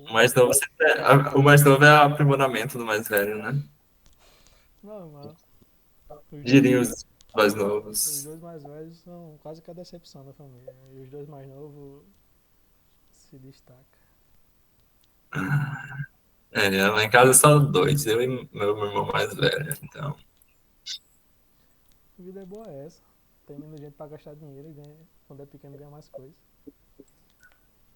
O mais novo, o mais novo é o aprimoramento do mais velho, né? Normal. Os dois, Diriam os mais os novos. dois mais velhos são quase que a decepção da família. E os dois mais novos se destacam. É, lá em casa só dois, eu e meu irmão mais velho, então. A vida é boa é essa. Tem menos gente pra gastar dinheiro e ganha, quando é pequeno ganha mais coisa.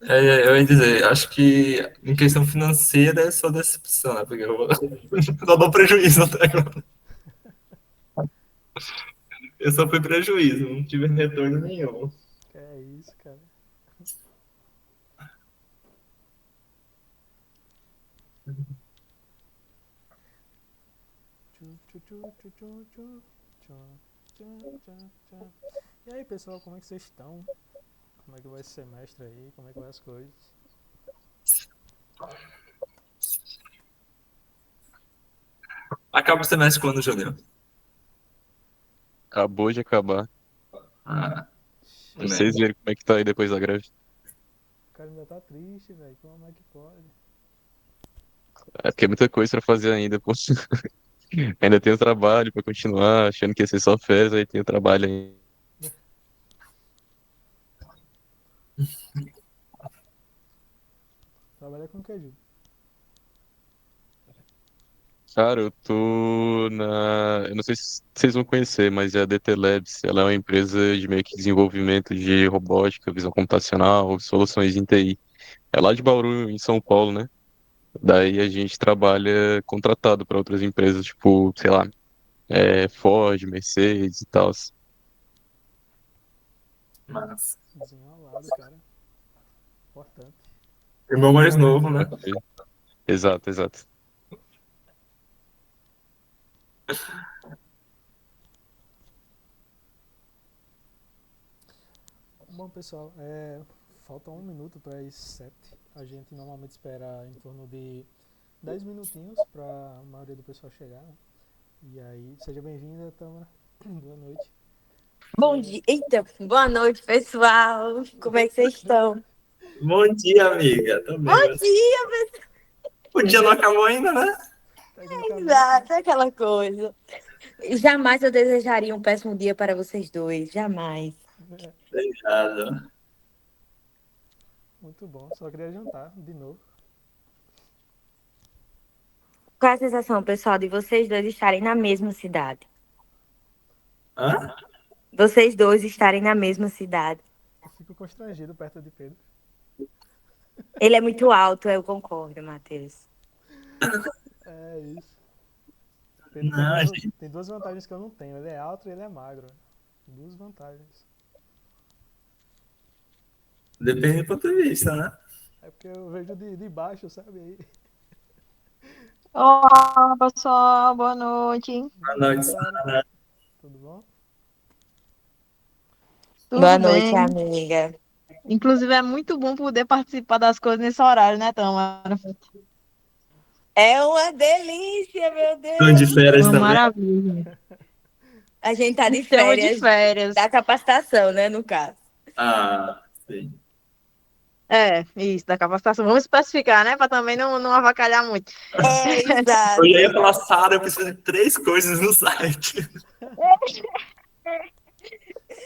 Eu ia dizer, acho que em questão financeira é só decepção, né? Porque eu só dou prejuízo até agora. Eu só fui prejuízo, não tive retorno nenhum. Que é isso, cara. Tchu, tchu, tchu, tchu, tchu, tchu, tchu, tchu, tchu, tchu. E aí, pessoal, como é que vocês estão? Como é que vai esse semestre aí? Como é que vai as coisas? Acaba o semestre quando, Julião? Acabou de acabar. Ah, Pra Ixi, vocês né? verem como é que tá aí depois da greve. o cara ainda tá triste, velho. Como é que pode? É porque é muita coisa pra fazer ainda, pô. Ainda tem o trabalho pra continuar, achando que ia ser só férias, aí tem o trabalho ainda. Trabalha com o que, Júlio? Cara, eu tô na. Eu não sei se vocês vão conhecer, mas é a DT Labs. Ela é uma empresa de meio que desenvolvimento de robótica, visão computacional, soluções em TI. É lá de Bauru, em São Paulo, né? Daí a gente trabalha contratado para outras empresas, tipo, sei lá, Ford, Mercedes e tal. Mas. Desenrolado, cara. Importante. Irmão mais novo, né? Exato, exato. Bom, pessoal, falta um minuto para as 7. A gente normalmente espera em torno de 10 minutinhos para a maioria do pessoal chegar, né? E aí, seja bem-vinda, Tamara. Boa noite. Bom É, dia. Eita, boa noite, pessoal. Como é que vocês estão? Bom dia, amiga. Tô bem, Bom mas dia, o dia não acabou ainda, né? tecnicamente, né? exato, aquela coisa. Jamais eu desejaria um péssimo dia para vocês dois, jamais. É, Obrigado. muito bom. Só queria jantar de novo. Qual é a sensação, pessoal, de vocês dois estarem na mesma cidade? Hã? Vocês dois estarem na mesma cidade. Eu fico constrangido perto de Pedro. Ele é muito alto, eu concordo, Matheus. É isso. Pedro Não, gente. tem duas vantagens que eu não tenho. Ele é alto e ele é magro. Duas vantagens. Depende do ponto de vista, né? É porque eu vejo de baixo, sabe? Aí, Olá, pessoal, boa noite. Boa boa noite, noite, Sara. Sara. Tudo bom? Boa Tudo noite, bem? amiga. Inclusive, é muito bom poder participar das coisas nesse horário, né, Tamara? É uma delícia, meu Tô de Deus. férias Uma também. maravilha. A gente tá de Estamos de férias férias. da capacitação, né, no caso. Ah, sim. É, isso, da capacitação. Vamos especificar, né, para também não avacalhar muito. É, Eu já ia exato. falar, Sara, eu preciso de três coisas no site. Aí,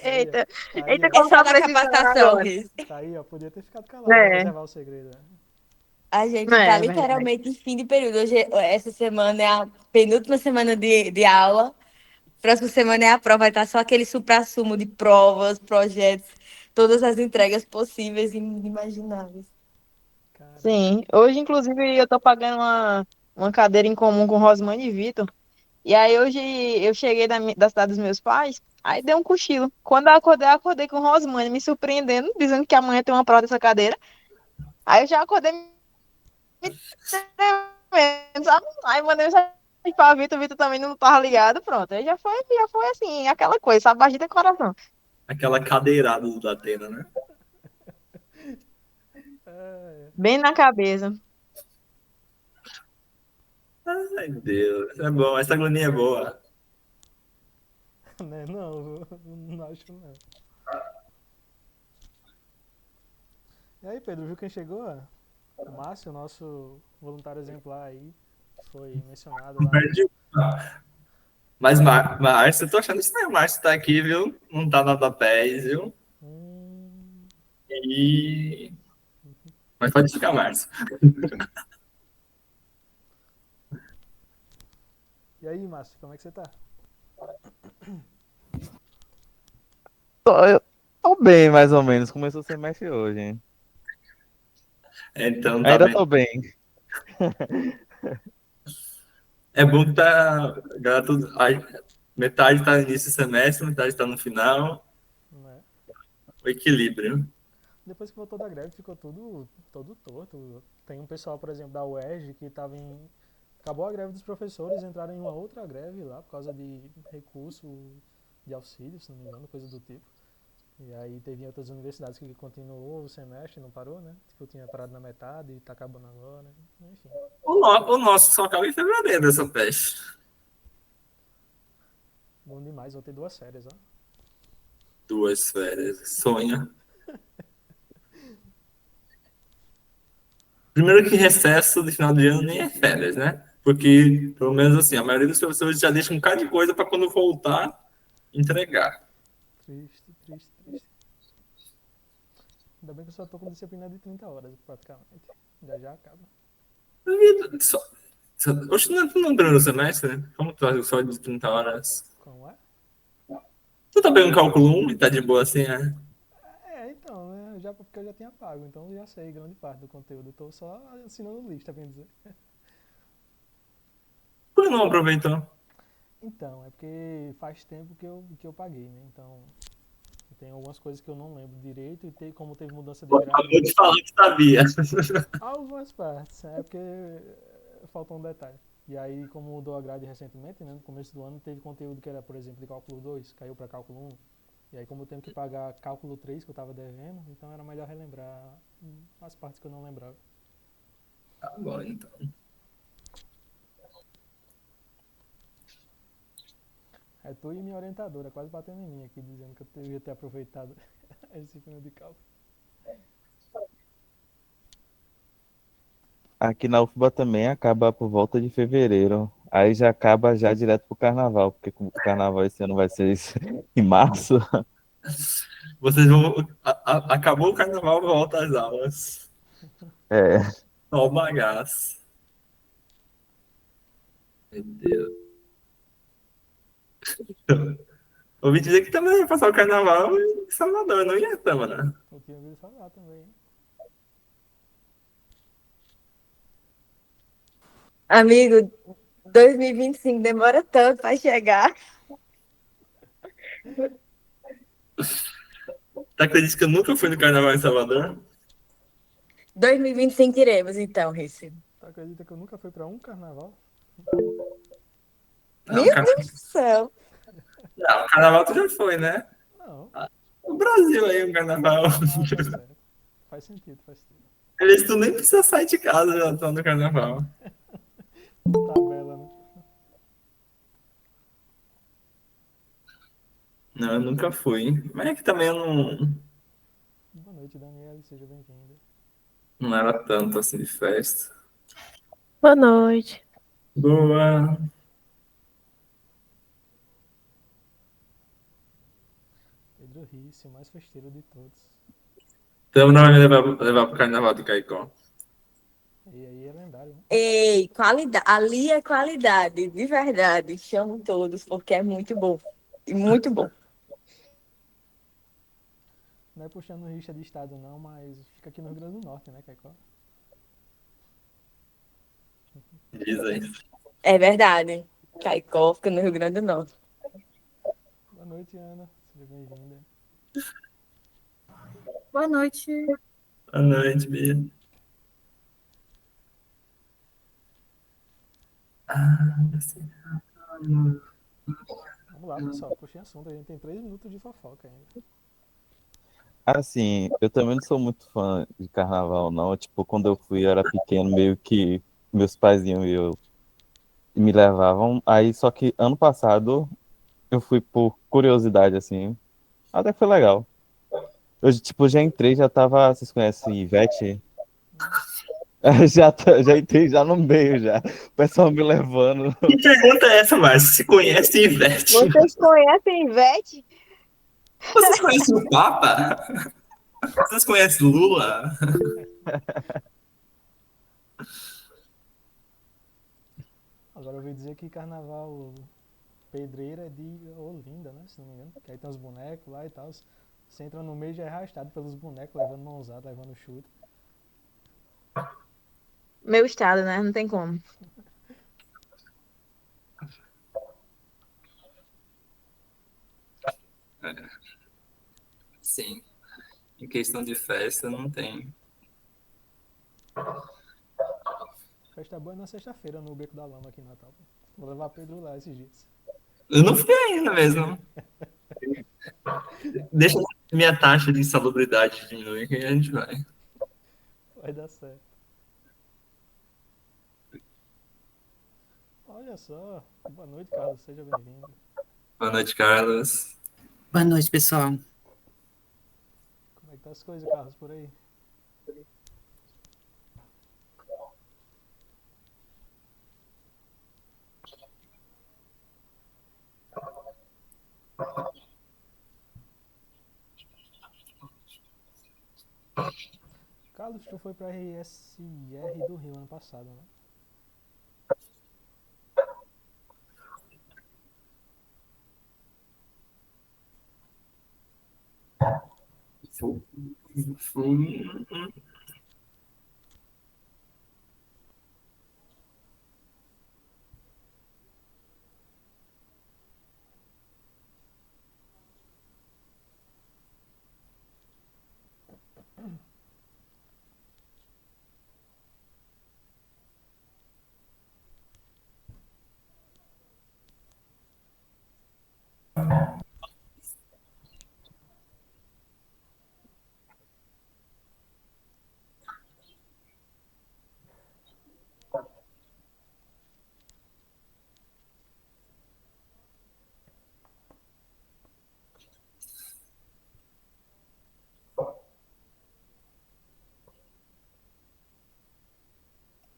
ó. Eita, Tá aí, eita, ó. É como só tá da precisando capacitação, agora? Riz. Tá aí, ó. Podia ter ficado calado, vai É, reservar o segredo. Né? A gente tá é verdade. literalmente em fim de período. Hoje, essa semana é a penúltima semana de aula. Próxima semana é a prova. Vai estar só aquele suprassumo de provas, projetos, todas as entregas possíveis e inimagináveis. Caramba. Sim, hoje, inclusive, eu tô pagando uma cadeira em comum com Rosmane e Vitor. E aí hoje eu cheguei da cidade dos meus pais, aí dei um cochilo. Quando eu acordei com Rosmane me surpreendendo, dizendo que amanhã tem uma prova dessa cadeira. Aí eu já acordei me tremendo, sabe? Aí mandei mensagem pra Vitor, Vitor também não tava ligado, pronto. Aí já foi assim, aquela coisa, sabe? Agita coração. Aquela cadeirada do Datena, né? É, Bem na cabeça. Ai, Deus. É bom, essa agonia é boa. né? Não, não acho não. E aí, Pedro, viu quem chegou? O Márcio, nosso voluntário exemplar aí, foi mencionado lá no. Perde. Mas, Márcio, eu tô achando estranho. Márcio tá aqui, viu? Não tá na PES, viu? Hum, E... Mas pode ficar, Márcio. E aí, Márcio, como é que você tá? Eu tô bem, mais ou menos. Começou o semestre hoje, hein? Então tá Ainda bem. tô bem. É bom que tá. Metade tá no início do semestre, metade tá no final. Né? O equilíbrio. Depois que voltou da greve, ficou todo torto. Tem um pessoal, por exemplo, da UERJ que tava em. Acabou a greve dos professores, entraram em uma outra greve lá por causa de recurso de auxílio, se não me engano, coisa do tipo. E aí teve outras universidades que continuou o semestre, não parou, né? Tipo, tinha parado na metade e tá acabando agora. Enfim. O nosso só acaba em fevereiro, essa peste. Bom demais, vou ter 2 férias, ó. 2 férias. Sonha. Primeiro que recesso de final de ano nem é férias, né? Porque, pelo menos assim, a maioria dos professores já deixa um bocado de coisa para quando voltar entregar. Triste, triste, triste. Ainda bem que eu só tô com disciplina de 30 horas, praticamente. Já acaba. Só, Oxe, não durante o semestre, né? Como tu faz só de 30 horas? Como é? Tu tá pegando cálculo 1 e tá de boa assim, né? Então, né? Porque eu já tinha pago, então eu já sei grande parte do conteúdo. Eu tô só assinando lista, bem dizer. Por que não aproveitou? Então, é porque faz tempo que eu paguei, né? Então, tem algumas coisas que eu não lembro direito e como teve mudança de grade, Acabou de falar que sabia. algumas partes, é porque faltou um detalhe. E aí, como mudou a grade recentemente, né, no começo do ano, teve conteúdo que era, por exemplo, de cálculo 2 caiu para cálculo 1. E aí, como eu tenho que pagar cálculo 3 que eu estava devendo, então era melhor relembrar as partes que eu não lembrava. Tá bom, então. É tu e minha orientadora quase batendo em mim aqui, dizendo que eu devia ter aproveitado a disciplina de cálculo. Aqui na UFBA também acaba por volta de fevereiro. Aí já acaba já direto pro carnaval, porque como o carnaval esse ano vai ser em março. Vocês vão. Acabou o carnaval, volta às aulas. É. Só o bagaço. Meu Deus. Ouvi dizer que também vai passar o carnaval em Salvador, não ia, Tâmara? Eu tinha ouvido falar também, hein? Amigo, 2025 demora tanto para chegar. Tu acredita que eu nunca fui no carnaval em Salvador? 2025 iremos, então, Rice. Tu acredita que eu nunca fui pra um carnaval? Não, Meu Deus do céu. não, carnaval tu já foi, né? Não. O Brasil aí, um carnaval. Ah, tá certo. Faz sentido, faz sentido. Eles tu nem precisa sair de casa já estão no carnaval. Por tabela, né? Não, eu nunca fui. Mas é que também eu Boa noite, Daniela, seja bem-vinda. não era tanto assim de festa. Boa noite. Boa. Pedro Risse, o mais festeiro de todos. Então não vai me levar pro carnaval de Caicó. E aí é lendário, né? Ei, qualidade. Ali é qualidade, de verdade. Chamo todos, porque é muito bom. E muito bom. Não é puxando rixa de estado não, mas fica aqui no Rio Grande do Norte, né, Caicó? Diz aí. É verdade. Caicó fica no Rio Grande do Norte. Boa noite, Ana. Seja bem-vinda. Boa noite. Boa noite, Bia. Vamos lá, pessoal. Puxem assunto. A gente tem 3 minutos de fofoca ainda. Assim, eu também não sou muito fã de carnaval, não. Tipo, quando eu fui, eu era pequeno, meio que meus pais iam e eu me levavam. Aí, só que ano passado eu fui por curiosidade, assim. Até que foi legal. Eu, tipo, já entrei, já tava. Vocês conhecem Ivete? Já entrei já no meio já. O pessoal me levando. Que pergunta é essa, Márcio? Se conhece Ivete? Vocês conhecem Ivete? Vocês conhecem o Papa? Vocês conhecem Lula? Agora eu ouvi dizer que carnaval pedreira é de Olinda, né? Se não me engano. Que aí tem os bonecos lá e tal. Você entra no meio e já é arrastado pelos bonecos, levando mãozada, levando chute. Meu estado, né? Não tem como. Sim. Em questão de festa, não tem. Festa boa é na sexta-feira, no Beco da Lama aqui em Natal. Vou levar Pedro lá esses dias. Eu não fui ainda mesmo. Deixa minha taxa de insalubridade diminuir que a gente vai. Vai dar certo. Olha só. Boa noite, Carlos. Seja bem-vindo. Boa noite, Carlos. Boa noite, pessoal. Como é que tá as coisas, Carlos, por aí? Carlos, tu foi pra RSR do Rio ano passado, né?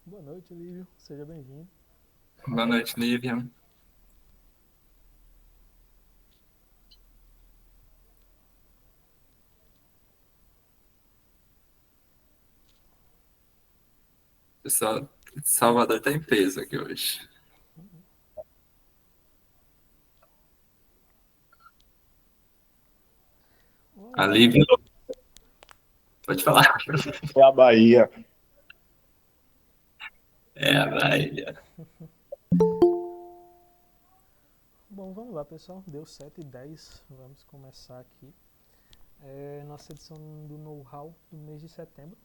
Boa noite, Lívio. Seja bem-vindo. Boa noite, Lívia. Pessoal, Salvador tá em peso aqui hoje. A Olha, Lívia. Pode falar. É a Bahia. É a Bahia. bom, vamos lá, pessoal. Deu 7h10. Vamos começar aqui. Nossa edição do Know-How do mês de setembro.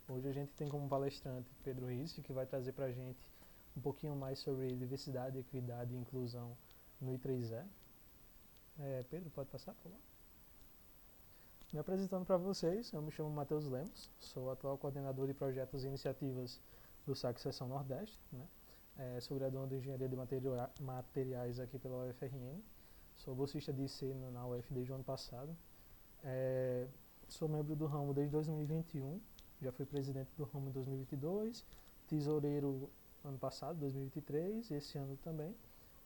Hoje a gente tem como palestrante Pedro Risse, que vai trazer pra gente um pouquinho mais sobre diversidade, equidade e inclusão no I3E. Pedro, pode passar, por favor? Me apresentando para vocês, eu me chamo Matheus Lemos, sou atual coordenador de projetos e iniciativas do SAC Seção Nordeste, né? Sou graduando em Engenharia de Materiais aqui pela UFRN, sou bolsista de IC na UF desde o ano passado, sou membro do ramo desde 2021, já fui presidente do ramo em 2022, tesoureiro ano passado, 2023, e esse ano também,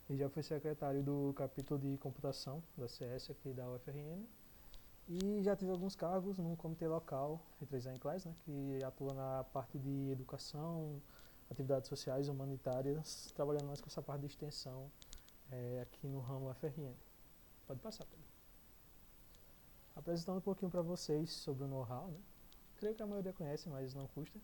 e já fui secretário do capítulo de computação da CS aqui da UFRN, e já tive alguns cargos no comitê local, I3E em Class, né, que atua na parte de educação, atividades sociais, humanitárias, trabalhando mais com essa parte de extensão aqui no ramo UFRN. Pode passar, Pedro. Apresentando um pouquinho para vocês sobre o know-how, né? Creio que a maioria conhece, mas não custa.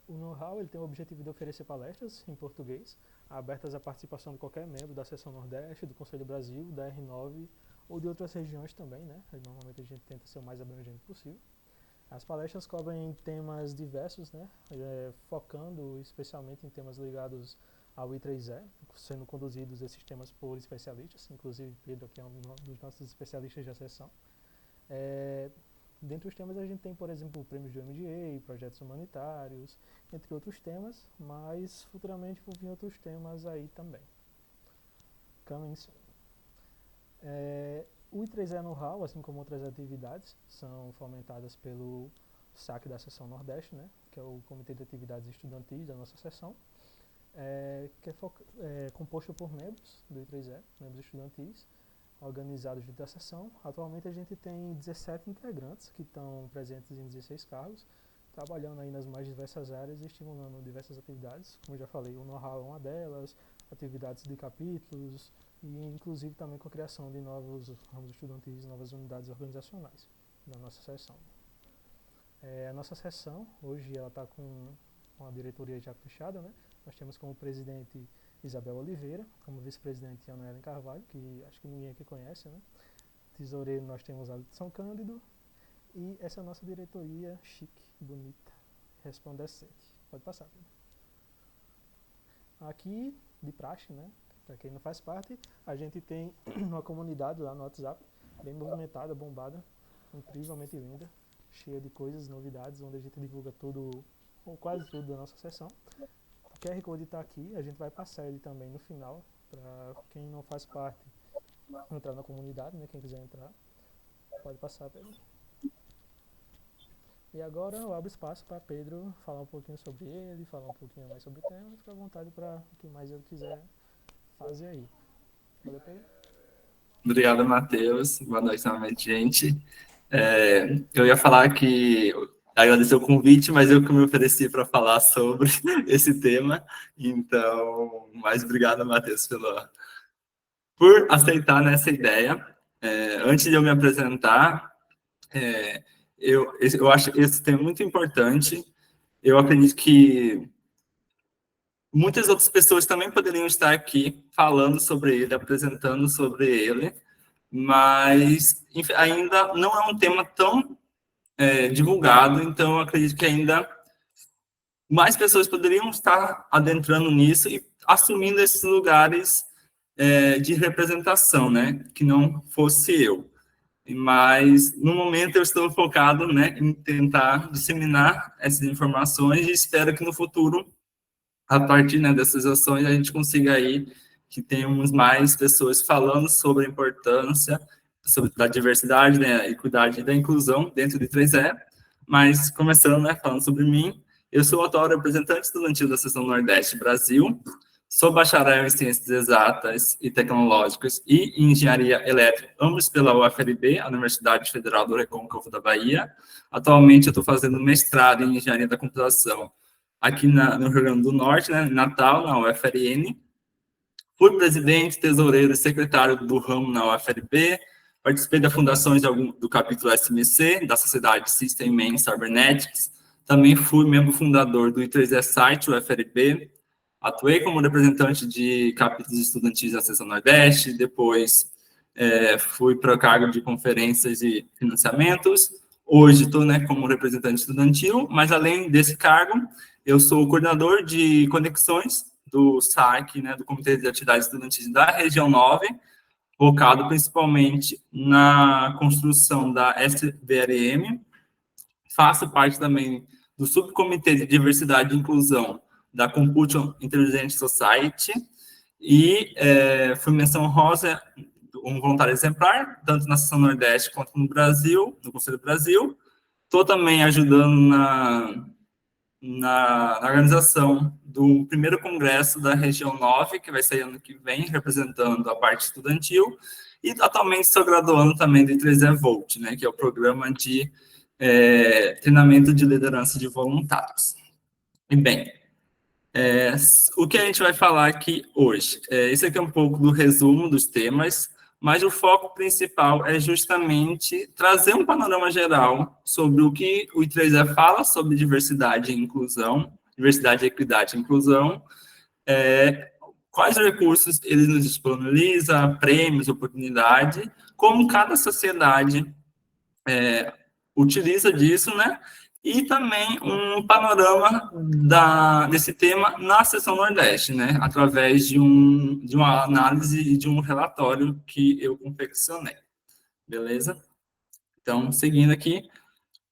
O know-how ele tem o objetivo de oferecer palestras em português, abertas à participação de qualquer membro da Seção Nordeste, do Conselho Brasil, da R9 ou de outras regiões também, né? Normalmente a gente tenta ser o mais abrangente possível. As palestras cobrem temas diversos, né? Focando especialmente em temas ligados ao I3E, sendo conduzidos esses temas por especialistas, inclusive Pedro, que é um dos nossos especialistas da sessão. Dentre os temas a gente tem, por exemplo, prêmios do MGA, projetos humanitários, entre outros temas, mas futuramente vão vir outros temas aí também. Coming soon. O I3E Know-How, assim como outras atividades, são fomentadas pelo SAC da seção Nordeste, né, que é o Comitê de Atividades Estudantis da nossa seção, que é composto por membros do I3E, membros estudantis, organizados dentro da seção. Atualmente a gente tem 17 integrantes que estão presentes em 16 cargos, trabalhando aí nas mais diversas áreas e estimulando diversas atividades. Como eu já falei, o know-how é uma delas, atividades de capítulos e inclusive também com a criação de novos ramos estudantis, novas unidades organizacionais da nossa seção. A nossa seção, hoje, ela está com uma diretoria já fechada, né? Nós temos como presidente Isabel Oliveira, como vice-presidente Ana Helen Carvalho, que acho que ninguém aqui conhece, né? Tesoureiro nós temos Alisson Cândido, e essa é a nossa diretoria chique, bonita, resplandecente. Pode passar, Pedro. Aqui, de praxe, né? Para quem não faz parte, a gente tem uma comunidade lá no WhatsApp, bem movimentada, bombada, incrivelmente linda, cheia de coisas, novidades, onde a gente divulga tudo, ou quase tudo da nossa sessão. O QR Code está aqui, a gente vai passar ele também no final, para quem não faz parte entrar na comunidade, né? Quem quiser entrar, pode passar, Pedro. E agora eu abro espaço para Pedro falar um pouquinho sobre ele, falar um pouquinho mais sobre o tema, e fica à vontade para o que mais ele quiser fazer aí. Valeu, Pedro? Obrigado, Matheus. Boa noite novamente, gente. Eu ia falar que agradecer o convite, mas eu que me ofereci para falar sobre esse tema. Então, mais obrigado, Matheus, por aceitar nessa ideia. Antes de eu me apresentar, eu acho esse tema muito importante. Eu acredito que muitas outras pessoas também poderiam estar aqui falando sobre ele, apresentando sobre ele, mas ainda não é um tema tão divulgado, então eu acredito que ainda mais pessoas poderiam estar adentrando nisso e assumindo esses lugares de representação, né? Que não fosse eu. Mas, no momento, eu estou focado, né, em tentar disseminar essas informações e espero que no futuro, a partir, né, dessas ações, a gente consiga aí que tenhamos mais pessoas falando sobre a importância da diversidade, né, a equidade e da inclusão dentro de 3E. Mas, começando, né, falando sobre mim, eu sou o atual representante estudantil da Seção Nordeste Brasil, sou bacharel em Ciências Exatas e Tecnológicas e em Engenharia Elétrica, ambos pela UFRB, a Universidade Federal do Recôncavo da Bahia. Atualmente, eu estou fazendo mestrado em Engenharia da Computação aqui no Rio Grande do Norte, né, em Natal, na UFRN. Fui presidente, tesoureiro e secretário do ramo na UFRB. Participei da fundação do capítulo SMC, da Sociedade System Man Cybernetics. Também fui membro fundador do I3E Site UFRB. Atuei como representante de capítulos estudantis da Seção Nordeste, depois fui para o cargo de conferências e financiamentos. Hoje estou, né, como representante estudantil, mas além desse cargo, eu sou o coordenador de conexões do SAC, né, do Comitê de Atividades Estudantis da Região 9, focado principalmente na construção da SBRM. Faço parte também do Subcomitê de Diversidade e Inclusão da Computation Intelligent Society, e fui menção honrosa, um voluntário exemplar, tanto na Seção Nordeste quanto no Brasil, no Conselho do Brasil. Estou também ajudando na organização do primeiro congresso da Região 9, que vai sair ano que vem, representando a parte estudantil, e atualmente sou graduando também do I3E Volt, né, que é o programa de treinamento de liderança de voluntários. E bem, o que a gente vai falar aqui hoje? Esse aqui é um pouco do resumo dos temas, mas o foco principal é justamente trazer um panorama geral sobre o que o I3E fala sobre diversidade e inclusão, diversidade, equidade e inclusão, quais recursos ele nos disponibiliza, prêmios, oportunidade, como cada sociedade utiliza disso, né? E também um panorama desse tema na Seção Nordeste, né? Através de uma análise e de um relatório que eu confeccionei. Beleza? Então, seguindo aqui,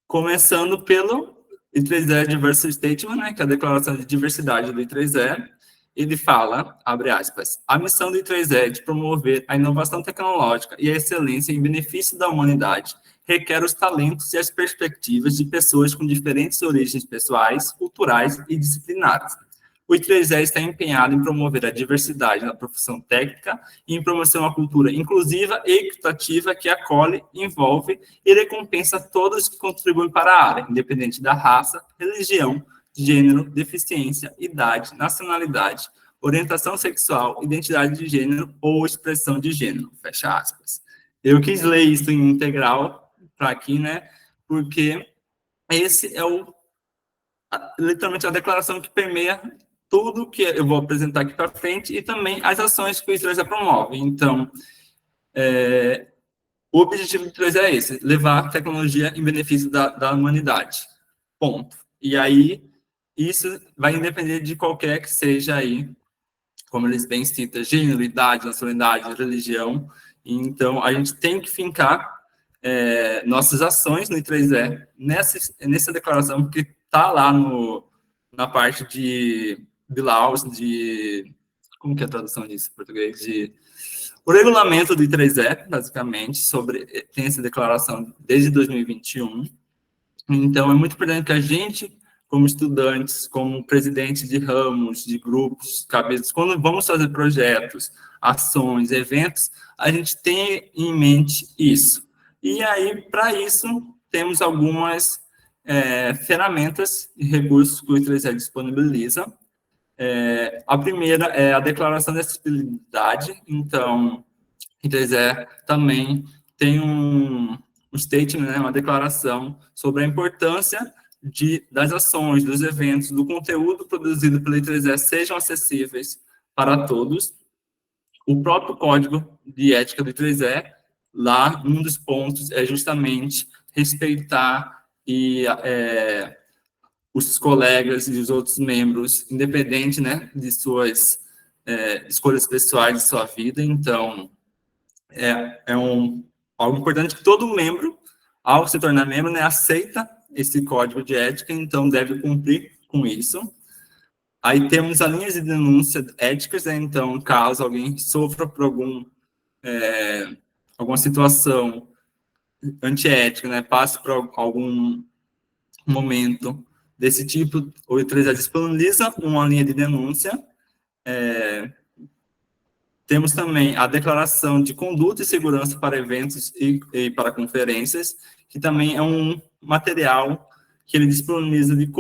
começando pelo I3E Diversity Statement, né? Que é a Declaração de Diversidade do I3E. Ele fala, abre aspas, a missão do I3E é de promover a inovação tecnológica e a excelência em benefício da humanidade, requer os talentos e as perspectivas de pessoas com diferentes origens pessoais, culturais e disciplinares. O I3E está empenhado em promover a diversidade na profissão técnica e em promover uma cultura inclusiva e equitativa que acolhe, envolve e recompensa todos que contribuem para a área, independente da raça, religião, gênero, deficiência, idade, nacionalidade, orientação sexual, identidade de gênero ou expressão de gênero, fecha aspas. Eu quis ler isso em integral para aqui, né, porque esse é literalmente a declaração que permeia tudo que eu vou apresentar aqui para frente e também as ações que o I3E promove. Então, o objetivo do I3E é esse, levar a tecnologia em benefício da humanidade. Ponto. E aí, isso vai depender de qualquer que seja aí, como eles bem citam, gênero, idade, nacionalidade, religião. Então, a gente tem que fincar nossas ações no I3E nessa declaração, porque está lá na parte de Bilaus, como que é a tradução disso em português? O regulamento do I3E, basicamente, tem essa declaração desde 2021. Então, é muito importante que a gente, como estudantes, como presidente de ramos, de grupos, cabeças, quando vamos fazer projetos, ações, eventos, a gente tem em mente isso. E aí, para isso, temos algumas ferramentas e recursos que o I3E disponibiliza. A primeira é a declaração de acessibilidade. Então, o I3E também tem um statement, né, uma declaração sobre a importância das ações, dos eventos, do conteúdo produzido pelo I3E sejam acessíveis para todos. O próprio código de ética do I3E, lá, um dos pontos é justamente respeitar os colegas e os outros membros, independente, né, de suas escolhas pessoais de sua vida. Então, algo importante que todo membro, ao se tornar membro, né, aceita esse código de ética, então deve cumprir com isso. Aí temos as linhas de denúncia éticas, né, então, caso alguém sofra por alguma situação antiética, né, passe por algum momento desse tipo, o I3E disponibiliza uma linha de denúncia. Temos também a declaração de conduta e segurança para eventos e para conferências, que também é um material que ele disponibiliza de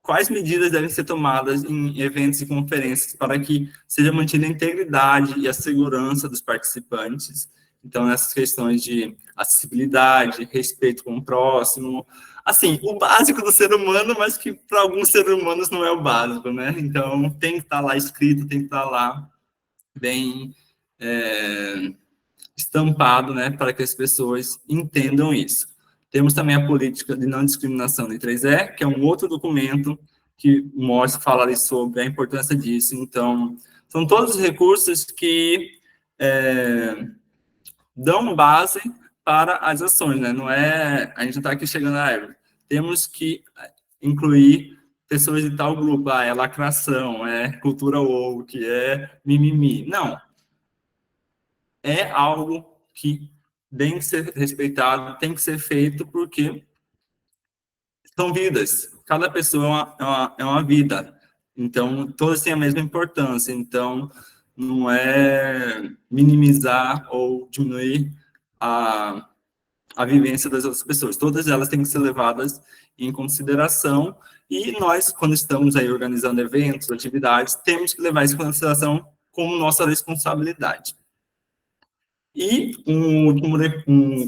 quais medidas devem ser tomadas em eventos e conferências para que seja mantida a integridade e a segurança dos participantes. Então, nessas questões de acessibilidade, respeito com o próximo, assim, o básico do ser humano, mas que para alguns seres humanos não é o básico, né? Então, tem que estar lá escrito, tem que estar lá bem estampado, né, para que as pessoas entendam isso. Temos também a política de não discriminação do I3E, que é um outro documento que fala ali sobre a importância disso. Então, são todos os recursos que dão base para as ações, né? Não é, a gente não está aqui chegando temos que incluir pessoas de tal grupo, é lacração, é cultura woke, é mimimi. Não. É algo que tem que ser respeitado, tem que ser feito, porque são vidas. Cada pessoa é uma vida. Então, todas têm a mesma importância. Então, não é minimizar ou diminuir a vivência das outras pessoas. Todas elas têm que ser levadas em consideração, e nós, quando estamos aí organizando eventos, atividades, temos que levar isso em consideração como nossa responsabilidade. E um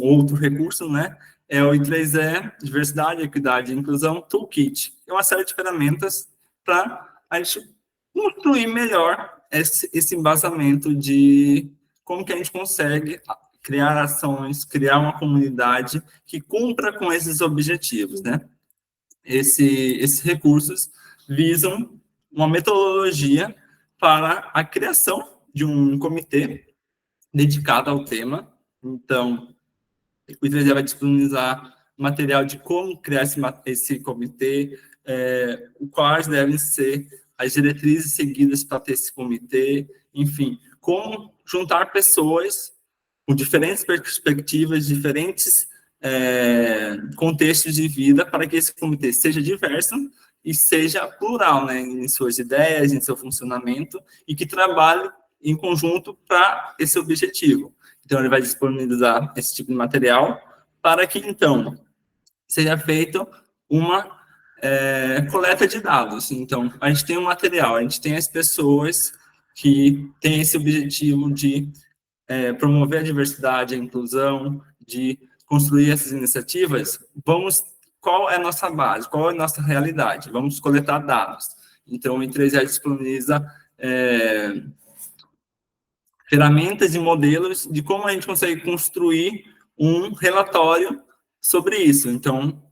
outro recurso, né, é o I3E, Diversidade, Equidade e Inclusão Toolkit. É uma série de ferramentas para a gente construir melhor esse embasamento de como que a gente consegue criar ações, criar uma comunidade que cumpra com esses objetivos, né? Esses recursos visam uma metodologia para a criação de um comitê dedicado ao tema. Então, o I3E vai disponibilizar material de como criar esse comitê, quais devem ser as diretrizes seguidas para ter esse comitê, enfim, como juntar pessoas com diferentes perspectivas, diferentes contextos de vida, para que esse comitê seja diverso e seja plural, né, em suas ideias, em seu funcionamento, e que trabalhe em conjunto para esse objetivo. Então, ele vai disponibilizar esse tipo de material para que, então, seja feita uma coleta de dados. Então, a gente tem um material, a gente tem as pessoas que têm esse objetivo de promover a diversidade, a inclusão, de construir essas iniciativas. Qual é a nossa base? Qual é a nossa realidade? Vamos coletar dados. Então, o I3E disponibiliza ferramentas e modelos de como a gente consegue construir um relatório sobre isso. Então,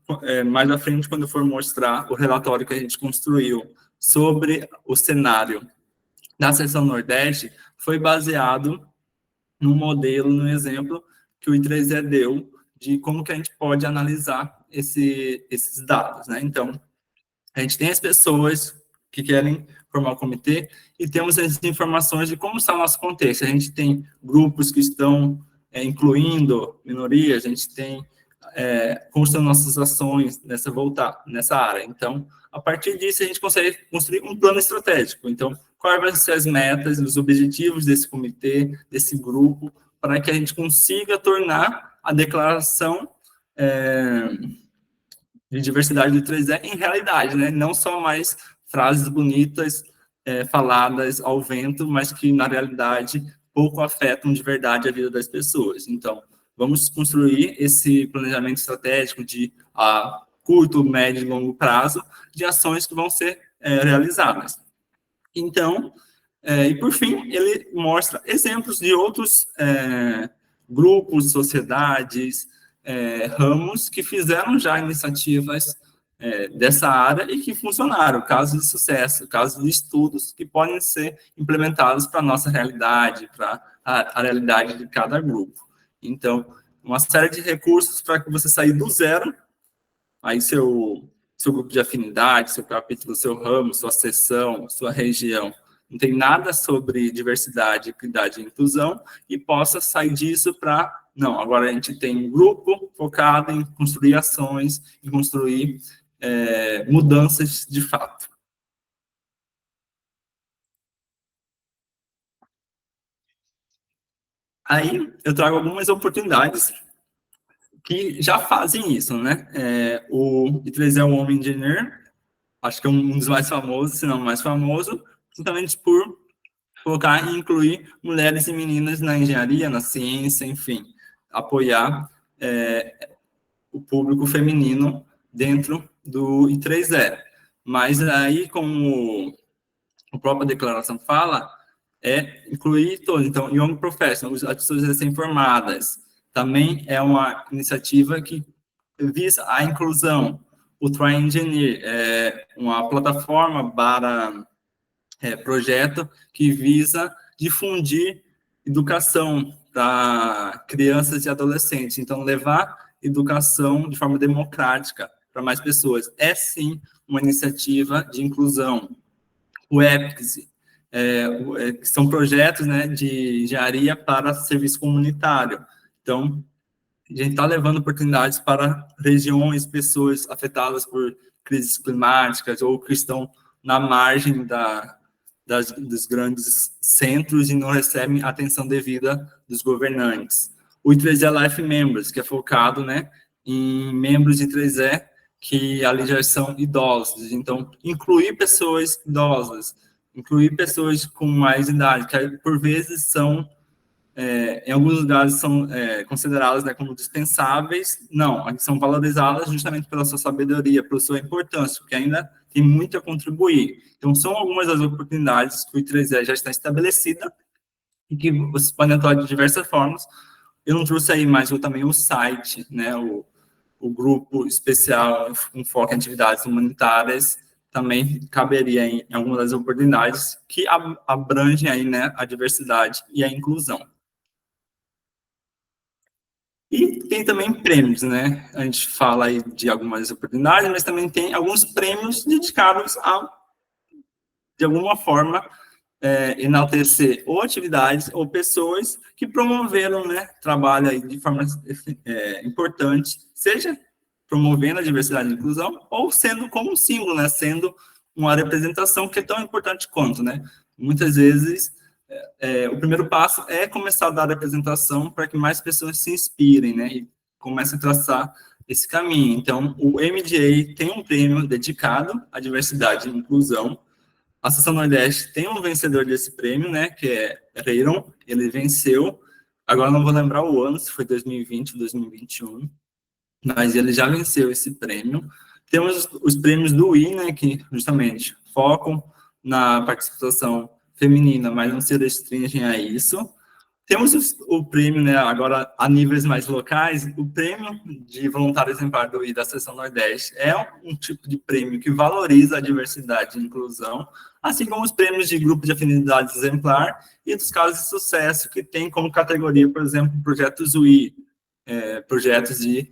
mais à frente, quando eu for mostrar o relatório que a gente construiu sobre o cenário da seção Nordeste, foi baseado no modelo, no exemplo que o I3E deu de como que a gente pode analisar esses dados, né? Então, a gente tem as pessoas que querem formar o comitê e temos as informações de como está o nosso contexto. A gente tem grupos que estão incluindo minorias, a gente tem como estão nossas ações nessa área. Então, a partir disso, a gente consegue construir um plano estratégico. Então, quais vão ser as metas, os objetivos desse comitê, desse grupo, para que a gente consiga tornar a declaração de diversidade do I3E em realidade, né? Não só mais frases bonitas faladas ao vento, mas que, na realidade, pouco afetam de verdade a vida das pessoas. Então, vamos construir esse planejamento estratégico de curto, médio e longo prazo de ações que vão ser realizadas. Então, e por fim, ele mostra exemplos de outros grupos, sociedades, ramos que fizeram já iniciativas dessa área e que funcionaram, casos de sucesso, casos de estudos que podem ser implementados para a nossa realidade, para a realidade de cada grupo. Então, uma série de recursos para que você saia do zero, aí seu grupo de afinidade, seu capítulo, seu ramo, sua seção, sua região, não tem nada sobre diversidade, equidade e inclusão, e possa sair disso para, não, agora a gente tem um grupo focado em construir ações, em construir mudanças de fato. Aí, eu trago algumas oportunidades que já fazem isso, né? O I3E é um Women Engineer, acho que é um dos mais famosos, se não o mais famoso, justamente por colocar e incluir mulheres e meninas na engenharia, na ciência, enfim, apoiar o público feminino dentro do I3E. Mas aí, como a própria declaração fala, incluir todos. Então, Young Professionals, as pessoas recém-formadas, também é uma iniciativa que visa a inclusão. O Try Engineer é uma plataforma para projeto que visa difundir educação para crianças e adolescentes. Então, levar educação de forma democrática para mais pessoas. É, sim, uma iniciativa de inclusão. O EPICS, que são projetos, né, de engenharia para serviço comunitário. Então, a gente está levando oportunidades para regiões, pessoas afetadas por crises climáticas ou que estão na margem dos grandes centros e não recebem a atenção devida dos governantes. O I3E Life Members, que é focado, né, em membros de I3E que ali já são idosos. Então, incluir pessoas idosas, incluir pessoas com mais idade, que por vezes são, em alguns lugares são consideradas, né, como dispensáveis, não, são valorizadas justamente pela sua sabedoria, pela sua importância, porque ainda tem muito a contribuir. Então, são algumas das oportunidades que o I3E já está estabelecida e que vocês podem atuar de diversas formas. Eu não trouxe aí mais também o site, né, o grupo especial com foco em atividades humanitárias, também caberia em algumas das oportunidades que abrangem aí, né, a diversidade e a inclusão. E tem também prêmios, né? A gente fala aí de algumas oportunidades, mas também tem alguns prêmios dedicados a, de alguma forma, enaltecer ou atividades ou pessoas que promoveram, né, trabalho aí de forma importante, seja promovendo a diversidade e inclusão ou sendo como um símbolo, né, sendo uma representação que é tão importante quanto, né. Muitas vezes o primeiro passo é começar a dar representação para que mais pessoas se inspirem, né, e comecem a traçar esse caminho. Então, o MDA tem um prêmio dedicado à diversidade e inclusão. A Seção Nordeste tem um vencedor desse prêmio, né, que é Reiron. Ele venceu, agora não vou lembrar o ano, se foi 2020 ou 2021, mas ele já venceu esse prêmio. Temos os prêmios do I, né, que justamente focam na participação feminina, mas não se restringem a isso. Temos o prêmio, né, agora a níveis mais locais, o prêmio de voluntário exemplar do I da Seção Nordeste é um tipo de prêmio que valoriza a diversidade e inclusão, assim como os prêmios de grupo de afinidade exemplar e dos casos de sucesso que tem como categoria, por exemplo, projetos UI, projetos de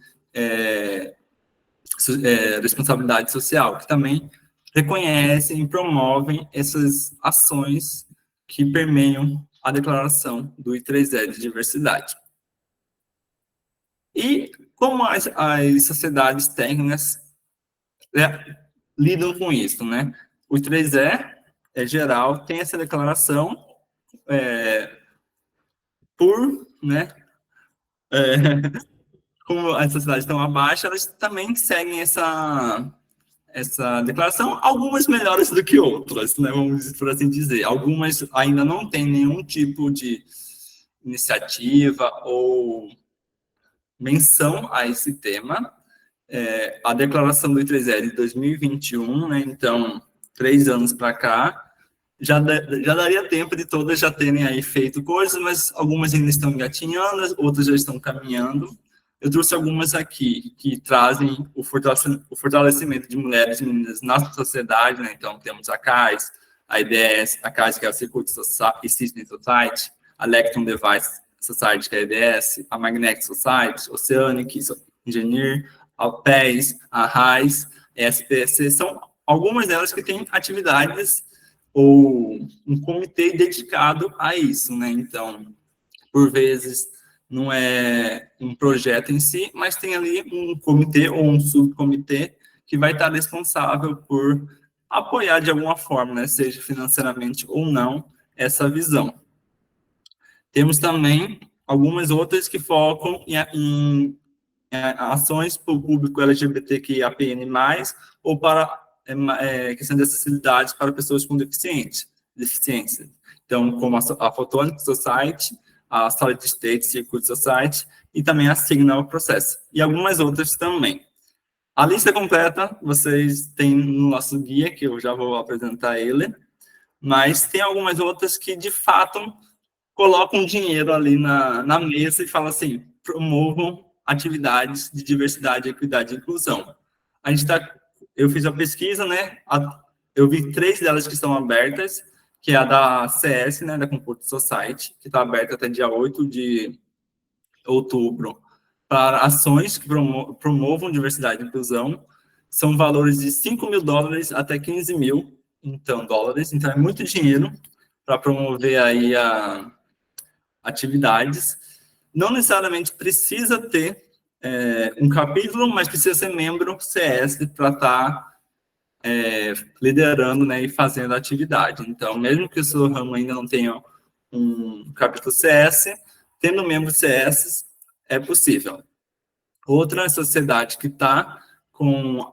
responsabilidade social, que também reconhecem e promovem essas ações que permeiam a declaração do I3E de diversidade. E como as sociedades técnicas lidam com isso, né? O I3E é geral, tem essa declaração né? Como as sociedades estão abaixo, elas também seguem essa declaração, algumas melhores do que outras, né, vamos por assim dizer. Algumas ainda não têm nenhum tipo de iniciativa ou menção a esse tema. A declaração do I3E de 2021, né, então, 3 anos para cá, já daria tempo de todas já terem aí feito coisas, mas algumas ainda estão engatinhando, outras já estão caminhando. Eu trouxe algumas aqui que trazem o fortalecimento de mulheres e meninas na sociedade, né? Então, temos a CAIS, a IDS, a CAIS, que é a Circuit System Society, a Lecton Device Society, que é a IDS, a Magnetic Society, Oceanic Engineer, a PES, a RAIS, a SPC, são algumas delas que têm atividades ou um comitê dedicado a isso, né? Então, por vezes, não é um projeto em si, mas tem ali um comitê ou um subcomitê que vai estar responsável por apoiar de alguma forma, né, seja financeiramente ou não, essa visão. Temos também algumas outras que focam em ações para o público LGBTQIAPN+, ou para questão de acessibilidade para pessoas com deficiência. Então, como a Photonic Society, a Solid State Circuit Society e também a Signal Process, e algumas outras também. A lista completa vocês têm no nosso guia, que eu já vou apresentar ele, mas tem algumas outras que, de fato, colocam dinheiro ali na mesa e falam assim, promovam atividades de diversidade, equidade e inclusão. Eu fiz a pesquisa, né, eu vi 3 delas que estão abertas, que é a da CS, né, da Comfort Society, que está aberta até dia 8 de outubro, para ações que promovam diversidade e inclusão. São valores de $5.000 até 15.000, então, dólares. Então, é muito dinheiro para promover aí atividades. Não necessariamente precisa ter um capítulo, mas precisa ser membro CS para estar liderando, né, e fazendo a atividade. Então, mesmo que o seu ramo ainda não tenha um capítulo CS, tendo membro CS, é possível. Outra sociedade que está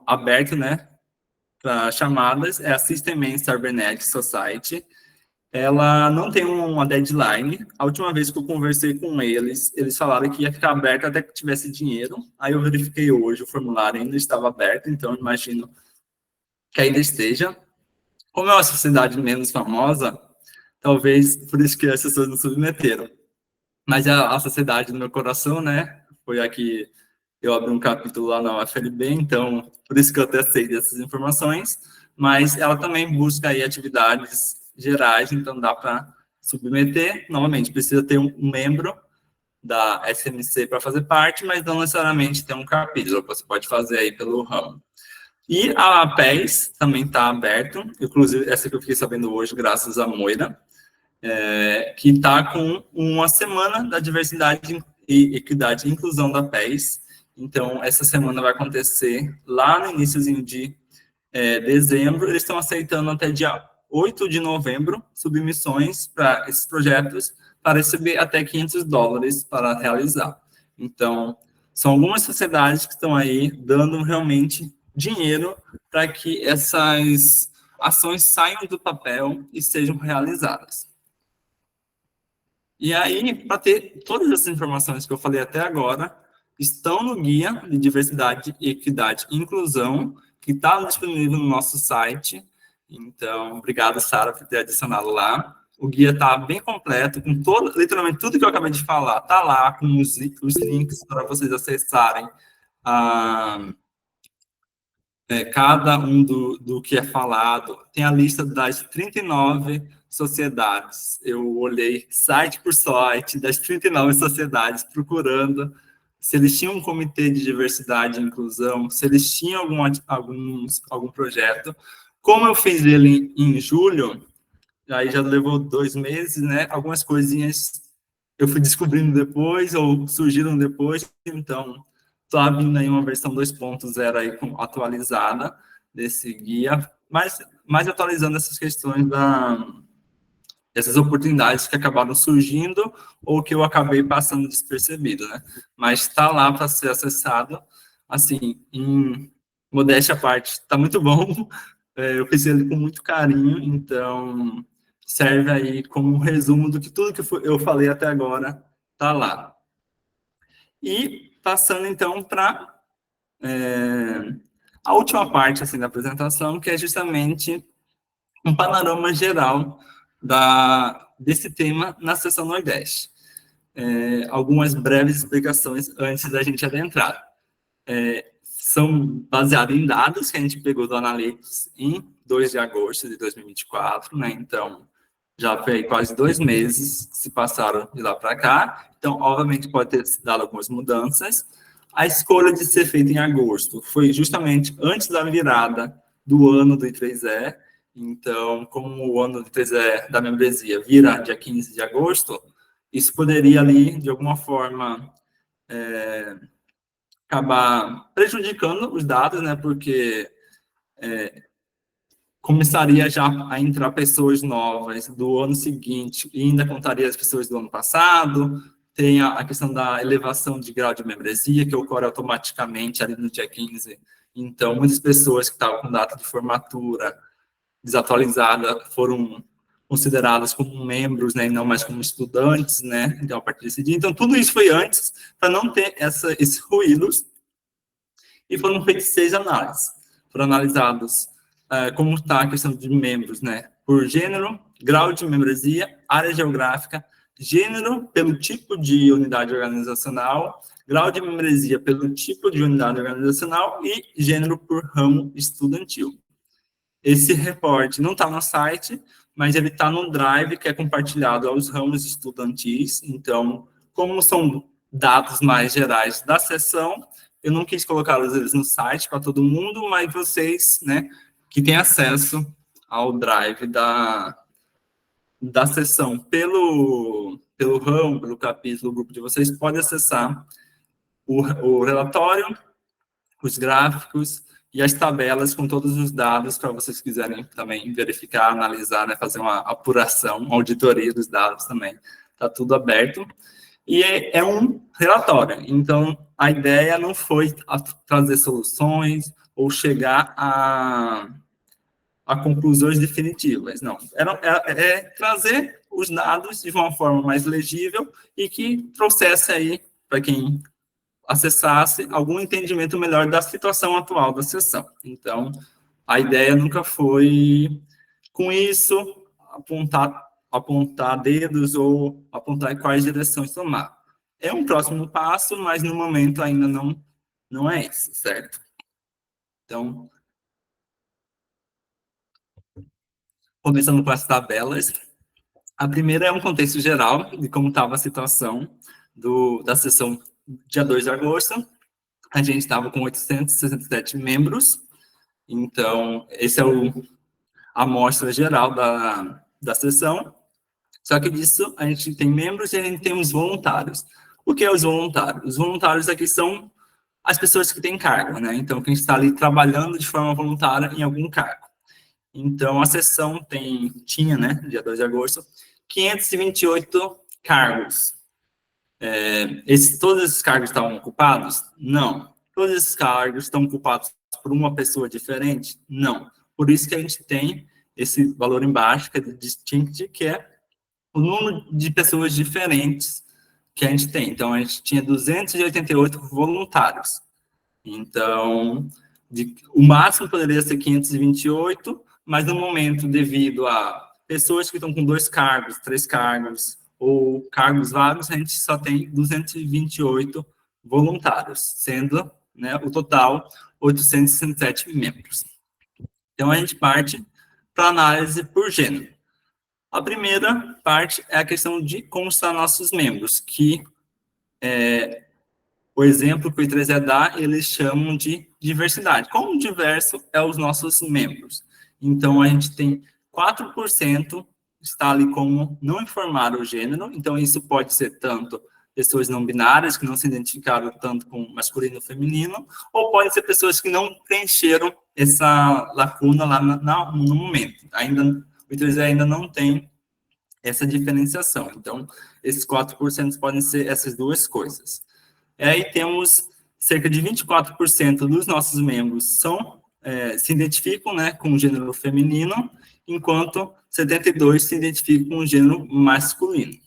aberto, né, para chamadas é a System Cybernetic Society. Ela não tem uma deadline. A última vez que eu conversei com eles falaram que ia ficar aberto até que tivesse dinheiro. Aí eu verifiquei hoje, o formulário ainda estava aberto, então imagino que ainda esteja. Como é uma sociedade menos famosa, talvez por isso que as pessoas não submeteram. Mas a sociedade do meu coração, né, foi aqui, eu abri um capítulo lá na UFLB, então, por isso que eu até sei dessas informações, mas ela também busca aí atividades gerais, então dá para submeter. Novamente, precisa ter um membro da SMC para fazer parte, mas não necessariamente ter um capítulo, você pode fazer aí pelo ramo. E a PES também está aberto, inclusive essa que eu fiquei sabendo hoje, graças a Moira. que está com uma semana da diversidade e equidade e inclusão da PES. Então, essa semana vai acontecer lá no iníciozinho de dezembro. Eles estão aceitando até dia 8 de novembro submissões para esses projetos para receber até $500 para realizar. Então, são algumas sociedades que estão aí dando realmente dinheiro para que essas ações saiam do papel e sejam realizadas. E aí, para ter todas as informações que eu falei até agora, estão no Guia de Diversidade, Equidade e Inclusão, que está disponível no nosso site. Então, obrigado, Sara, por ter adicionado lá. O guia está bem completo, com literalmente tudo que eu acabei de falar, está lá, com os links para vocês acessarem cada um do que é falado. Tem a lista das 39 sociedades. Eu olhei site por site das 39 sociedades, procurando se eles tinham um comitê de diversidade e inclusão, se eles tinham algum projeto. Como eu fiz ele em julho, aí já levou 2 meses, né? Algumas coisinhas eu fui descobrindo depois, ou surgiram depois, então estou abrindo aí uma versão 2.0 aí atualizada desse guia, mas mais atualizando essas questões essas oportunidades que acabaram surgindo ou que eu acabei passando despercebido, né? Mas está lá para ser acessado, assim, em modéstia à parte, está muito bom. Eu fiz ele com muito carinho, então serve aí como um resumo do que tudo que eu falei até agora está lá. E passando então para a última parte assim da apresentação, que é justamente um panorama geral desse tema na seção Nordeste. Algumas breves explicações antes da gente adentrar. São baseados em dados que a gente pegou do Analytics em 2 de agosto de 2024, né? Então, já foi quase 2 meses que se passaram de lá para cá. Então, obviamente, pode ter dado algumas mudanças. A escolha de ser feita em agosto foi justamente antes da virada do ano do I3E. Então, como o ano do I3E da membresia vira dia 15 de agosto, isso poderia ali, de alguma forma, acabar prejudicando os dados, né? Porque começaria já a entrar pessoas novas do ano seguinte e ainda contaria as pessoas do ano passado. Tem a questão da elevação de grau de membresia, que ocorre automaticamente ali no dia 15. Então, muitas pessoas que estavam com data de formatura desatualizada foram consideradas como membros, né, e não mais como estudantes, né, então, a partir desse dia. Então, tudo isso foi antes, para não ter esses ruídos, e foram feitas 6 análises. Foram analisados como está a questão de membros, né, por gênero, grau de membresia, área geográfica, gênero pelo tipo de unidade organizacional, grau de membresia pelo tipo de unidade organizacional e gênero por ramo estudantil. Esse reporte não está no site, mas ele está no Drive, que é compartilhado aos ramos estudantis. Então, como são dados mais gerais da sessão, eu não quis colocá-los no site para todo mundo, mas vocês, né, que têm acesso ao Drive da sessão pelo ramo, pelo capítulo, o grupo de vocês, podem acessar o relatório, os gráficos e as tabelas com todos os dados para vocês quiserem também verificar, analisar, né, fazer uma apuração, uma auditoria dos dados também. Está tudo aberto. E é um relatório. Então, a ideia não foi trazer soluções ou chegar a conclusões definitivas, não. É trazer os dados de uma forma mais legível e que trouxesse aí, para quem acessasse, algum entendimento melhor da situação atual da sessão. Então, a ideia nunca foi, com isso, apontar dedos ou apontar quais direções tomar. É um próximo passo, mas no momento ainda não é isso, certo? Então, começando com as tabelas, a primeira é um contexto geral de como estava a situação da sessão dia 2 de agosto. A gente estava com 867 membros, então esse é a amostra geral da sessão. Só que disso, a gente tem membros e a gente tem os voluntários. O que é os voluntários? Os voluntários aqui são as pessoas que têm cargo, né? Então, quem está ali trabalhando de forma voluntária em algum cargo. Então, a sessão tinha, né, dia 2 de agosto, 528 cargos. Todos esses cargos estavam ocupados? Não. Todos esses cargos estão ocupados por uma pessoa diferente? Não. Por isso que a gente tem esse valor embaixo, que é distinct, que é o número de pessoas diferentes que a gente tem. Então, a gente tinha 288 voluntários. Então, o máximo poderia ser 528, mas no momento, devido a pessoas que estão com 2 cargos, 3 cargos, ou cargos vários, a gente só tem 228 voluntários, sendo, né, o total 867 membros. Então, a gente parte para análise por gênero. A primeira parte é a questão de como estão nossos membros, que o exemplo que o I3E dá, eles chamam de diversidade. Como diverso é os nossos membros? Então, a gente tem 4% está ali como não informar o gênero, então isso pode ser tanto pessoas não binárias, que não se identificaram tanto com masculino ou feminino, ou pode ser pessoas que não preencheram essa lacuna lá no momento. O I3E ainda não tem essa diferenciação. Então, esses 4% podem ser essas duas coisas. E aí temos cerca de 24% dos nossos membros se identificam, né, com o gênero feminino, enquanto 72% se identificam com o gênero masculino.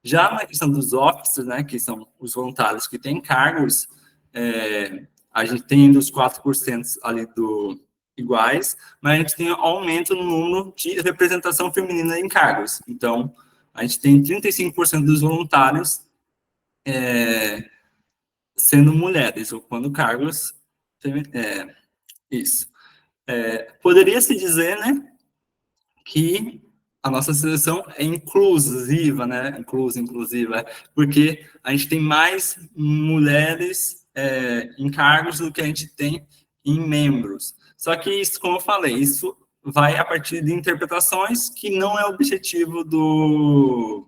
Já na questão dos officers, né, que são os voluntários que têm cargos, a gente tem os 4% ali iguais, mas a gente tem aumento no número de representação feminina em cargos. Então, a gente tem 35% dos voluntários sendo mulheres, ocupando cargos. Isso. Poderia-se dizer, né, que a nossa seleção é inclusiva, né, inclusiva, porque a gente tem mais mulheres em cargos do que a gente tem em membros. Só que isso, como eu falei, isso vai a partir de interpretações que não é o objetivo do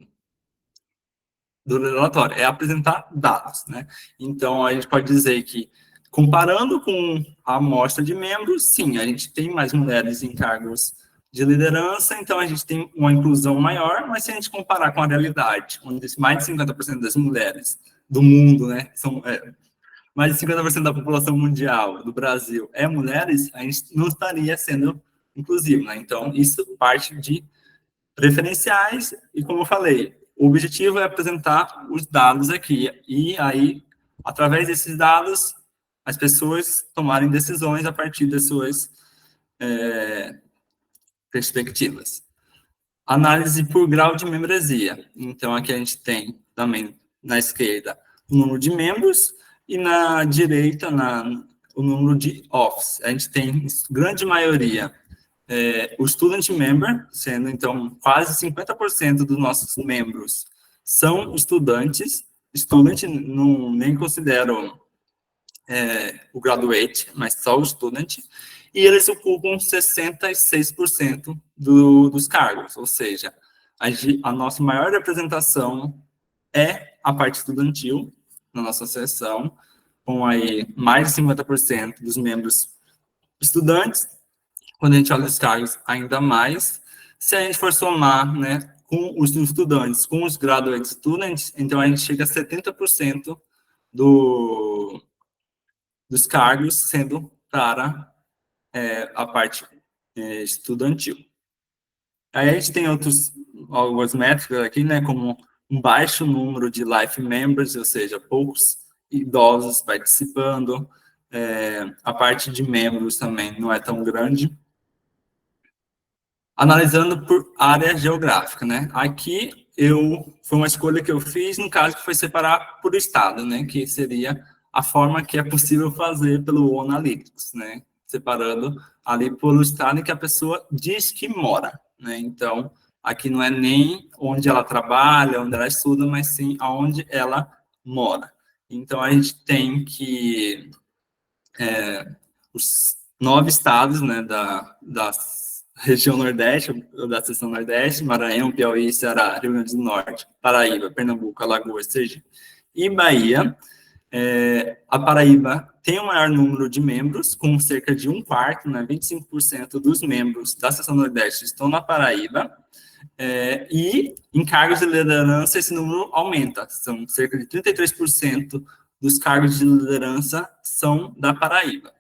relatório, é apresentar dados, né? Então, a gente pode dizer que, comparando com a amostra de membros, sim, a gente tem mais mulheres em cargos de liderança, então a gente tem uma inclusão maior, mas se a gente comparar com a realidade, onde mais de 50% das mulheres do mundo, né, são mais de 50% da população mundial do Brasil mulheres, a gente não estaria sendo inclusivo, né? Então, isso parte de preferenciais e, como eu falei, o objetivo é apresentar os dados aqui e aí, através desses dados, as pessoas tomarem decisões a partir das suas perspectivas. Análise por grau de membresia. Então, aqui a gente tem também, na esquerda, o número de membros e na direita, o número de office. A gente tem, grande maioria, o student member, sendo, então, quase 50% dos nossos membros são estudantes. Student, nem consideram o graduate, mas só o student. E eles ocupam 66% dos cargos, ou seja, a nossa maior representação é a parte estudantil, na nossa sessão, com aí mais de 50% dos membros estudantes. Quando a gente olha os cargos, ainda mais. Se a gente for somar, né, com os estudantes, com os graduate students, então a gente chega a 70% dos cargos sendo para a parte estudantil. Aí a gente tem algumas métricas aqui, né, como um baixo número de life members, ou seja, poucos idosos participando. A parte de membros também não é tão grande. Analisando por área geográfica, né? Aqui foi uma escolha que eu fiz, no caso que foi separar por estado, né? Que seria a forma que é possível fazer pelo Analytics, né? Separando ali pelo estado em que a pessoa diz que mora, né? Então, aqui não é nem onde ela trabalha, onde ela estuda, mas sim aonde ela mora. Então, a gente tem que os 9 estados, né, das região Nordeste, da seção Nordeste, Maranhão, Piauí, Ceará, Rio Grande do Norte, Paraíba, Pernambuco, Alagoas, Sergipe e Bahia. A Paraíba tem o maior número de membros, com cerca de 1/4, né, 25% dos membros da seção Nordeste estão na Paraíba, e em cargos de liderança esse número aumenta, são cerca de 33% dos cargos de liderança são da Paraíba.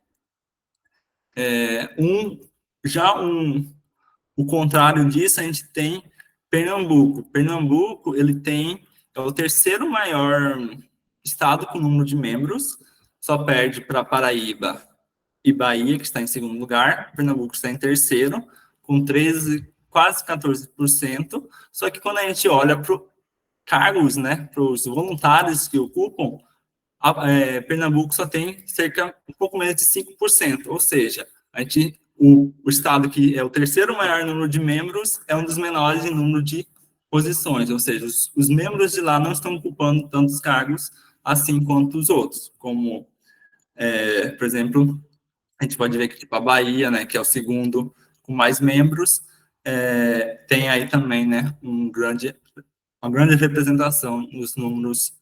O contrário disso, a gente tem Pernambuco. Pernambuco, é o terceiro maior estado com número de membros, só perde para Paraíba e Bahia, que está em segundo lugar. Pernambuco está em terceiro, com 13, quase 14%. Só que quando a gente olha para os cargos, né, para os voluntários que ocupam, Pernambuco só tem um pouco menos de 5%, ou seja, o estado que é o terceiro maior número de membros é um dos menores em número de posições, ou seja, os membros de lá não estão ocupando tantos cargos assim quanto os outros, como, por exemplo, a gente pode ver que tipo, a Bahia, né, que é o segundo com mais membros, tem aí também, né, uma grande representação nos números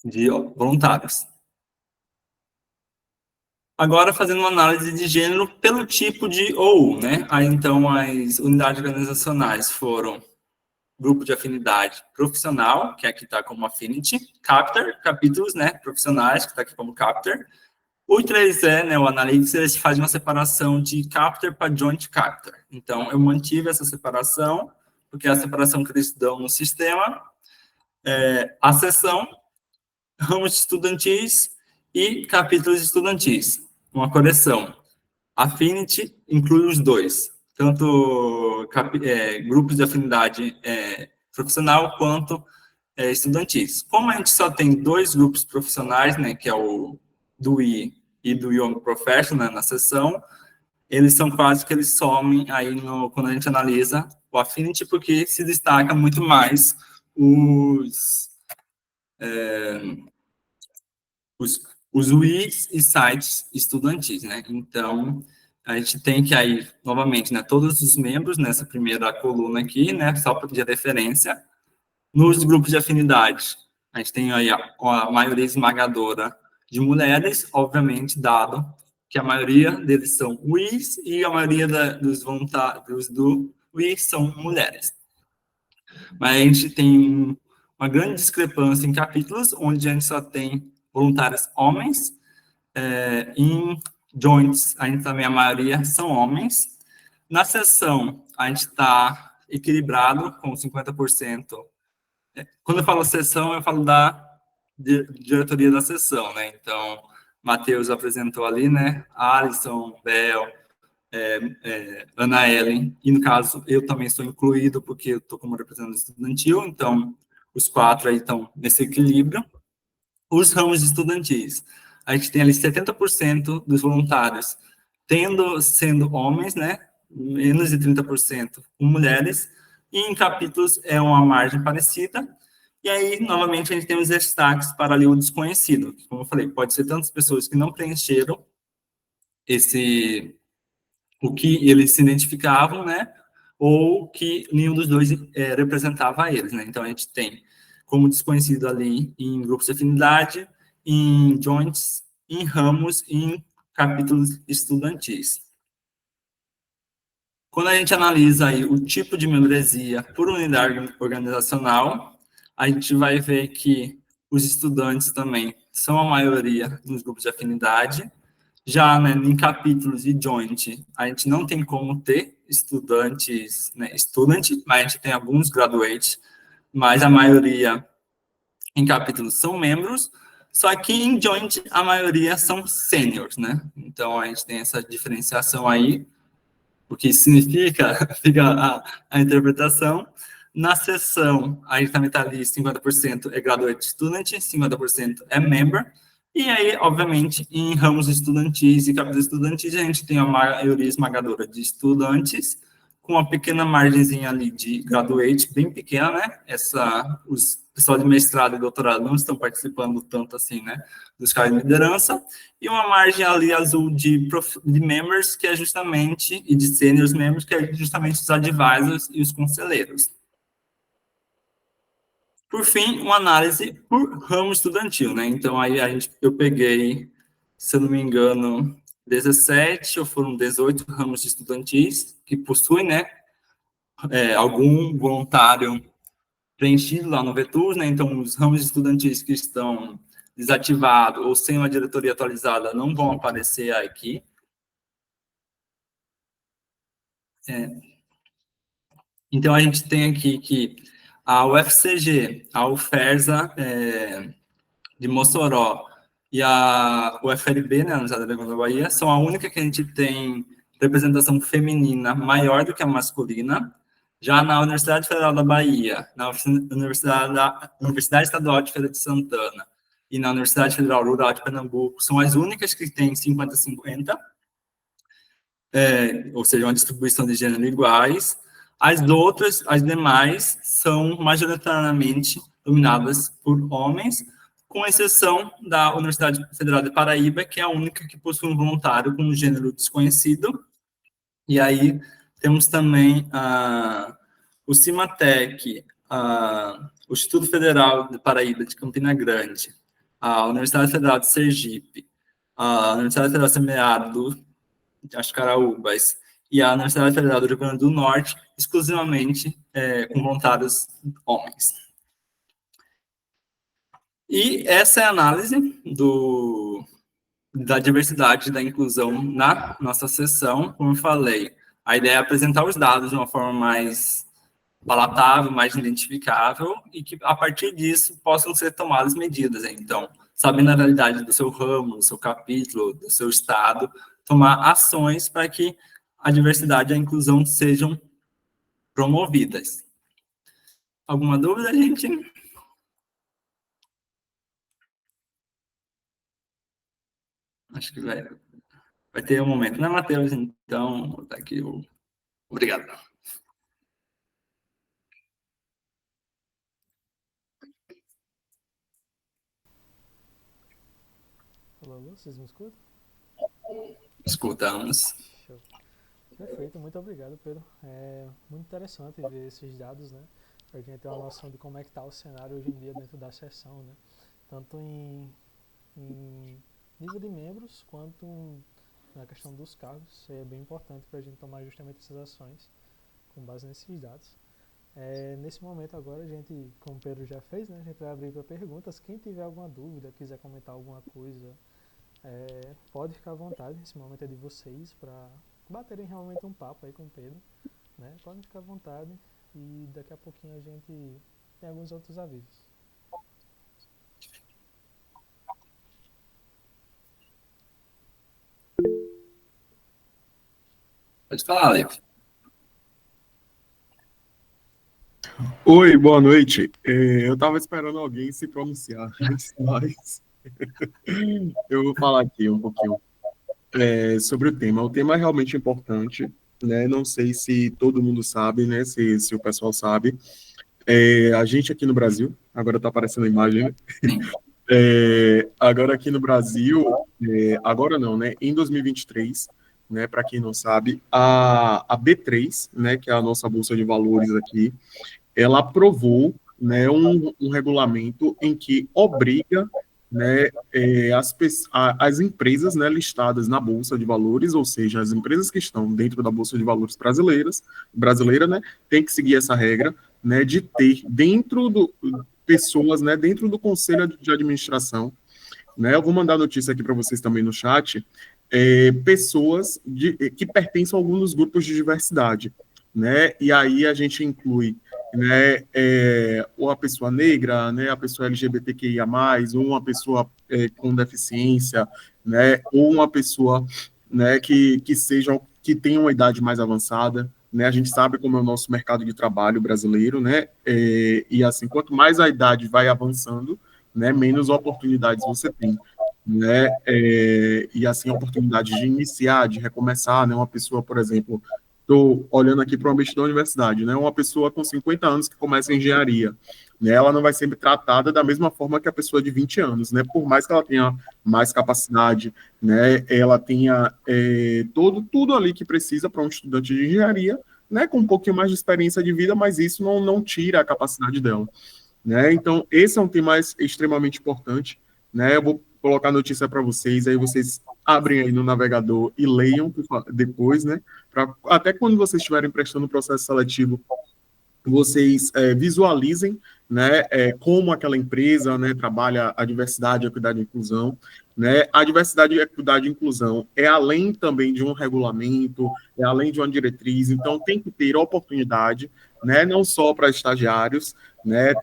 de voluntários. Agora, fazendo uma análise de gênero pelo tipo de OU, né? Aí, então, as unidades organizacionais foram grupo de afinidade profissional, que aqui está como Affinity, Chapter, capítulos, né, profissionais, que está aqui como Chapter. O 3E, né, o Analytics, eles fazem uma separação de Chapter para Joint Chapter. Então, eu mantive essa separação, porque é a separação que eles dão no sistema. A seção, ramos estudantis e capítulos estudantis. Uma correção. Affinity inclui os dois, tanto grupos de afinidade profissional quanto estudantis. Como a gente só tem 2 grupos profissionais, né, que é o do I e do Young Professional, na seção, eles são quase que eles somem aí quando a gente analisa o Affinity, porque se destaca muito mais os UIs e sites estudantis, né? Então, a gente tem que aí, novamente, né, todos os membros nessa primeira coluna aqui, né, só para pedir referência. Nos grupos de afinidade, a gente tem aí a maioria esmagadora de mulheres, obviamente, dado que a maioria deles são UIs e a maioria dos voluntários do UIs são mulheres. Mas a gente tem uma grande discrepância em capítulos, onde a gente só tem voluntários homens, em joints, a gente também, a maioria são homens. Na seção, a gente está equilibrado com 50%. Quando eu falo seção, eu falo da diretoria da seção, né? Então, Matheus apresentou ali, né? Alisson, Bel, Ana Ellen, e no caso, eu também estou incluído, porque eu estou como representante estudantil, então, os 4 aí estão nesse equilíbrio. Os ramos estudantis, a gente tem ali 70% dos voluntários sendo homens, né, menos de 30% com mulheres, e em capítulos é uma margem parecida, e aí, novamente, a gente tem os destaques para ali o desconhecido, que, como eu falei, pode ser tantas pessoas que não preencheram o que eles se identificavam, né, ou que nenhum dos dois representava eles, né, então a gente tem como desconhecido ali em grupos de afinidade, em joints, em ramos e em capítulos estudantis. Quando a gente analisa aí o tipo de membresia por unidade organizacional, a gente vai ver que os estudantes também são a maioria nos grupos de afinidade. Já, né, em capítulos e joint, a gente não tem como ter estudantes, né, mas a gente tem alguns graduates, mas a maioria em capítulos são membros, só que em joint a maioria são seniors, né? Então a gente tem essa diferenciação aí, o que significa, fica a interpretação. Na seção, a gente também está ali, 50% é graduate student, 50% é member, e aí, obviamente, em ramos estudantis e capítulos estudantis, a gente tem a maioria esmagadora de estudantes, com uma pequena margenzinha ali de graduate, bem pequena, né? Os pessoal de mestrado e doutorado não estão participando tanto assim, né? Dos cargos de liderança, e uma margem ali azul de members, que é justamente, e de seniors members, que é justamente os advisors e os conselheiros. Por fim, uma análise por ramo estudantil, né? Então, aí eu peguei, se eu não me engano, 17 ou foram 18 ramos estudantis que possuem, né? Algum voluntário preenchido lá no Vetus, né? Então, os ramos estudantis que estão desativados ou sem uma diretoria atualizada não vão aparecer aqui. Então, a gente tem aqui que a UFCG, a UFERSA de Mossoró e a UFLB, né, a Universidade Legal da Bahia, são a única que a gente tem representação feminina maior do que a masculina. Já na Universidade Federal da Bahia, na Universidade Estadual de Feira de Santana e na Universidade Federal Rural de Pernambuco, são as únicas que têm 50-50, ou seja, uma distribuição de gênero iguais. As demais, são majoritariamente dominadas por homens, com exceção da Universidade Federal de Paraíba, que é a única que possui um voluntário com um gênero desconhecido. E aí temos também o CIMATEC, o Instituto Federal de Paraíba de Campina Grande, a Universidade Federal de Sergipe, a Universidade Federal Semiárido de Ascaraúbas e a Universidade Federal do Rio Grande do Norte, exclusivamente com voluntários homens. E essa é a análise da diversidade e da inclusão na nossa sessão. Como eu falei, a ideia é apresentar os dados de uma forma mais palatável, mais identificável, e que, a partir disso, possam ser tomadas medidas. Então, sabendo a realidade do seu ramo, do seu capítulo, do seu estado, tomar ações para que a diversidade e a inclusão sejam promovidas. Alguma dúvida, gente? Acho que vai ter um momento, né, Matheus? Então, tá aqui o... Obrigado. Alô, vocês me escutam? Escutamos. Show. Perfeito, muito obrigado, Pedro. É muito interessante ver esses dados, né? Para a gente ter uma noção de como é que está o cenário hoje em dia dentro da sessão, né? Tanto em nível de membros, quanto na questão dos cargos. É bem importante para a gente tomar justamente essas ações com base nesses dados. Nesse momento agora, a gente, como o Pedro já fez, né? A gente vai abrir para perguntas. Quem tiver alguma dúvida, quiser comentar alguma coisa, pode ficar à vontade. Esse momento é de vocês para baterem realmente um papo aí com o Pedro, né? Podem ficar à vontade e daqui a pouquinho a gente tem alguns outros avisos. Pode falar, Alex. Oi, boa noite. Eu estava esperando alguém se pronunciar antes, mas eu vou falar aqui um pouquinho sobre o tema. O tema é realmente importante, né? Não sei se todo mundo sabe, né? Se o pessoal sabe. A gente aqui no Brasil, agora está aparecendo a imagem, né? Agora aqui no Brasil, agora não, né? Em 2023, né? Para quem não sabe, a B3, né? Que é a nossa bolsa de valores aqui, ela aprovou, né, um regulamento em que obriga, né, as empresas, né, listadas na Bolsa de Valores, ou seja, as empresas que estão dentro da Bolsa de Valores brasileira, né, tem que seguir essa regra, né, de ter pessoas, né, dentro do conselho de administração, né, eu vou mandar a notícia aqui para vocês também no chat, pessoas que pertencem a alguns dos grupos de diversidade, né, e aí a gente inclui, né, ou a pessoa negra, né, a pessoa LGBTQIA+, ou uma pessoa com deficiência, né, ou uma pessoa, né, que tenha uma idade mais avançada, né, a gente sabe como é o nosso mercado de trabalho brasileiro, né, e assim, quanto mais a idade vai avançando, né, menos oportunidades você tem, né, e assim, a oportunidade de iniciar, de recomeçar, né, uma pessoa, por exemplo, estou olhando aqui para o ambiente da universidade, né? Uma pessoa com 50 anos que começa em engenharia, né? Ela não vai ser tratada da mesma forma que a pessoa de 20 anos, né? Por mais que ela tenha mais capacidade, né? Ela tenha tudo ali que precisa para um estudante de engenharia, né? Com um pouquinho mais de experiência de vida, mas isso não tira a capacidade dela, né? Então, esse é um tema extremamente importante, né? Eu vou colocar a notícia para vocês, aí vocês abrem aí no navegador e leiam depois, né? Até quando vocês estiverem prestando o processo seletivo, vocês visualizem, né, como aquela empresa, né, trabalha a diversidade, a equidade e a inclusão, né? A diversidade, a equidade e a inclusão é além também de um regulamento, é além de uma diretriz, então tem que ter oportunidade, né, não só para estagiários, né?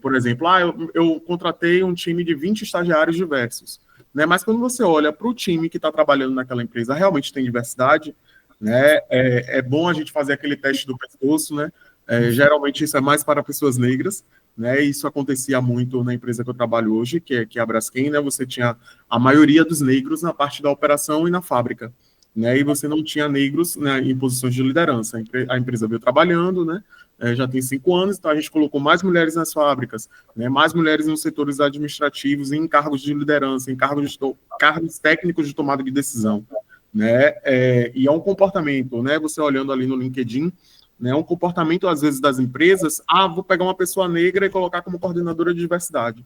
Por exemplo, eu contratei um time de 20 estagiários diversos, né? Mas quando você olha para o time que está trabalhando naquela empresa, realmente tem diversidade, né? É bom a gente fazer aquele teste do pescoço, né? Geralmente isso é mais para pessoas negras, né? Isso acontecia muito na empresa que eu trabalho hoje, que é a Braskem, né? Você tinha a maioria dos negros na parte da operação e na fábrica, né? E você não tinha negros, né, em posições de liderança. A empresa veio trabalhando, né? Já tem 5 anos, então a gente colocou mais mulheres nas fábricas, né? Mais mulheres nos setores administrativos, em cargos de liderança, em cargos técnicos de tomada de decisão, né? E é um comportamento, né? Você olhando ali no LinkedIn, né, um comportamento, às vezes, das empresas, vou pegar uma pessoa negra e colocar como coordenadora de diversidade.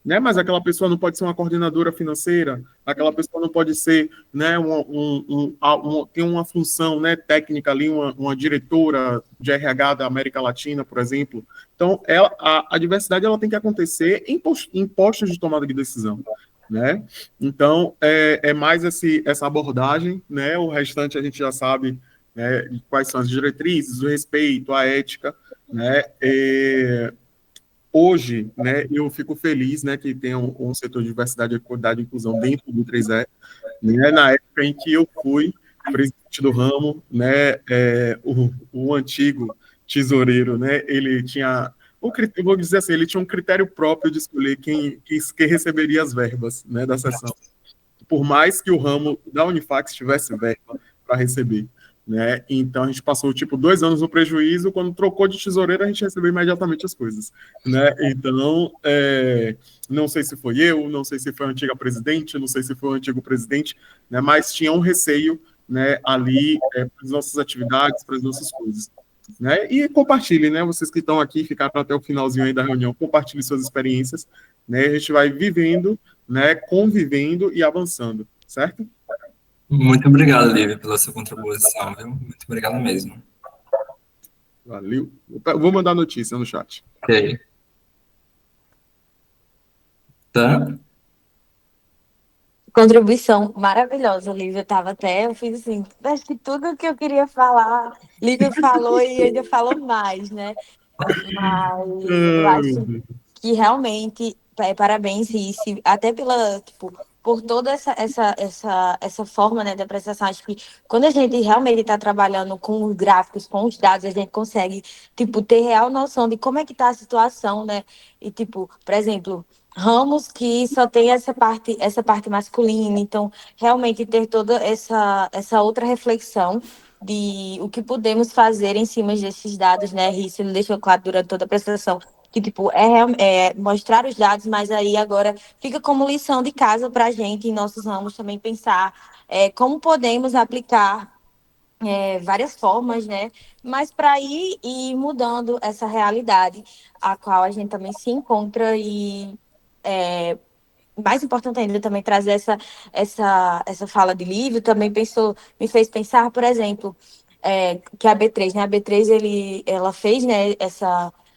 Né? Mas aquela pessoa não pode ser uma coordenadora financeira, aquela pessoa não pode ser, né, tem uma função, né, técnica ali, uma diretora de RH da América Latina, por exemplo. Então, a diversidade ela tem que acontecer em postos de tomada de decisão. Né? Então, é mais essa abordagem, né? O restante a gente já sabe, né, quais são as diretrizes, o respeito, a ética, né? Hoje, né, eu fico feliz, né, que tem um setor de diversidade, equidade e inclusão dentro do 3E, né? Na época em que eu fui presidente do ramo, né, o antigo tesoureiro, né, ele tinha eu vou dizer assim, ele tinha um critério próprio de escolher quem receberia as verbas, né, da sessão, por mais que o ramo da Unifax tivesse verba para receber, né? Então a gente passou tipo 2 anos no prejuízo, quando trocou de tesoureiro a gente recebeu imediatamente as coisas, né? Então não sei se foi eu, não sei se foi a antiga presidente, não sei se foi o antigo presidente, né? Mas tinha um receio, né? Ali para as nossas atividades, para as nossas coisas. Né? E compartilhe, né? Vocês que estão aqui, ficaram até o finalzinho aí da reunião, compartilhe suas experiências, né? A gente vai vivendo, né? Convivendo e avançando, certo? Muito obrigado, Lívia, pela sua contribuição, viu? Muito obrigado mesmo. Valeu. Vou mandar notícia no chat. Ok. Tá? Contribuição maravilhosa, Lívia. Eu fiz assim, acho que tudo que eu queria falar, Lívia falou e ainda falou mais, né? Mas eu acho que realmente, parabéns, Rice, até pela, tipo, por toda essa forma, né, de apresentação. Acho que quando a gente realmente está trabalhando com os gráficos, com os dados, a gente consegue, tipo, ter real noção de como é que está a situação, né? E, tipo, por exemplo, ramos que só tem essa parte masculina, então, realmente ter toda essa outra reflexão de o que podemos fazer em cima desses dados, né? Isso ele deixou claro durante toda a apresentação, que tipo é mostrar os dados, mas aí agora fica como lição de casa para a gente em nossos ramos também pensar como podemos aplicar várias formas, né? Mas para ir mudando essa realidade a qual a gente também se encontra e mais importante ainda também trazer essa fala de livro também me fez pensar, por exemplo, que a B3, né? A B3 ela fez, né,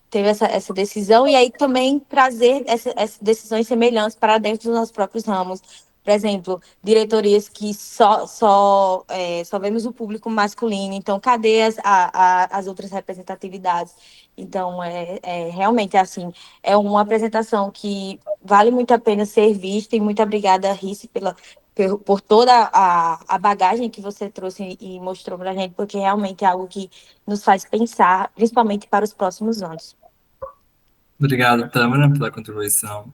teve essa decisão e aí também trazer essas decisões semelhantes para dentro dos nossos próprios ramos. Por exemplo, diretorias que só vemos o público masculino, então cadê as outras representatividades? Então, realmente assim, é uma apresentação que vale muito a pena ser vista e muito obrigada, Rice, por toda a bagagem que você trouxe e mostrou para a gente, porque realmente é algo que nos faz pensar, principalmente para os próximos anos. Obrigado, Tâmara, pela contribuição.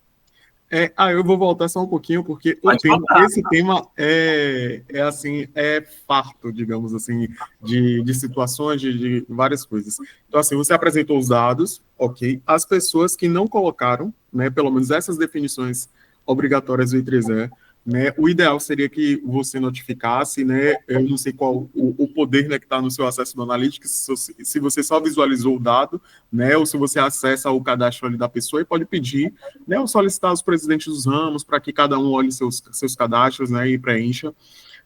Eu vou voltar só um pouquinho, porque Pode voltar. esse tema é farto, digamos assim, de situações, de várias coisas. Então, assim, você apresentou os dados, ok? As pessoas que não colocaram, né, pelo menos essas definições obrigatórias do I3E, né, o ideal seria que você notificasse, né, eu não sei qual o poder, né, que está no seu acesso do Analytics, se você só visualizou o dado, né, ou se você acessa o cadastro ali da pessoa e pode pedir, né, ou solicitar os presidentes dos ramos para que cada um olhe seus cadastros, né, e preencha.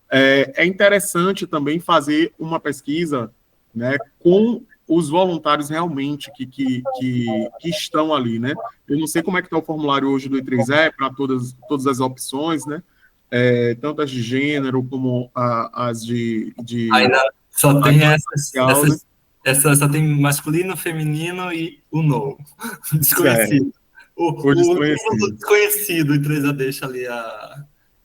É interessante também fazer uma pesquisa, né, com os voluntários realmente que estão ali, né? Eu não sei como é que está o formulário hoje do I3E para todas as opções, né? Tanto as de gênero como as Ainda só a tem racial, né? só tem masculino, feminino e o novo. Certo. Desconhecido. O O desconhecido. desconhecido, o 3A deixa ali a.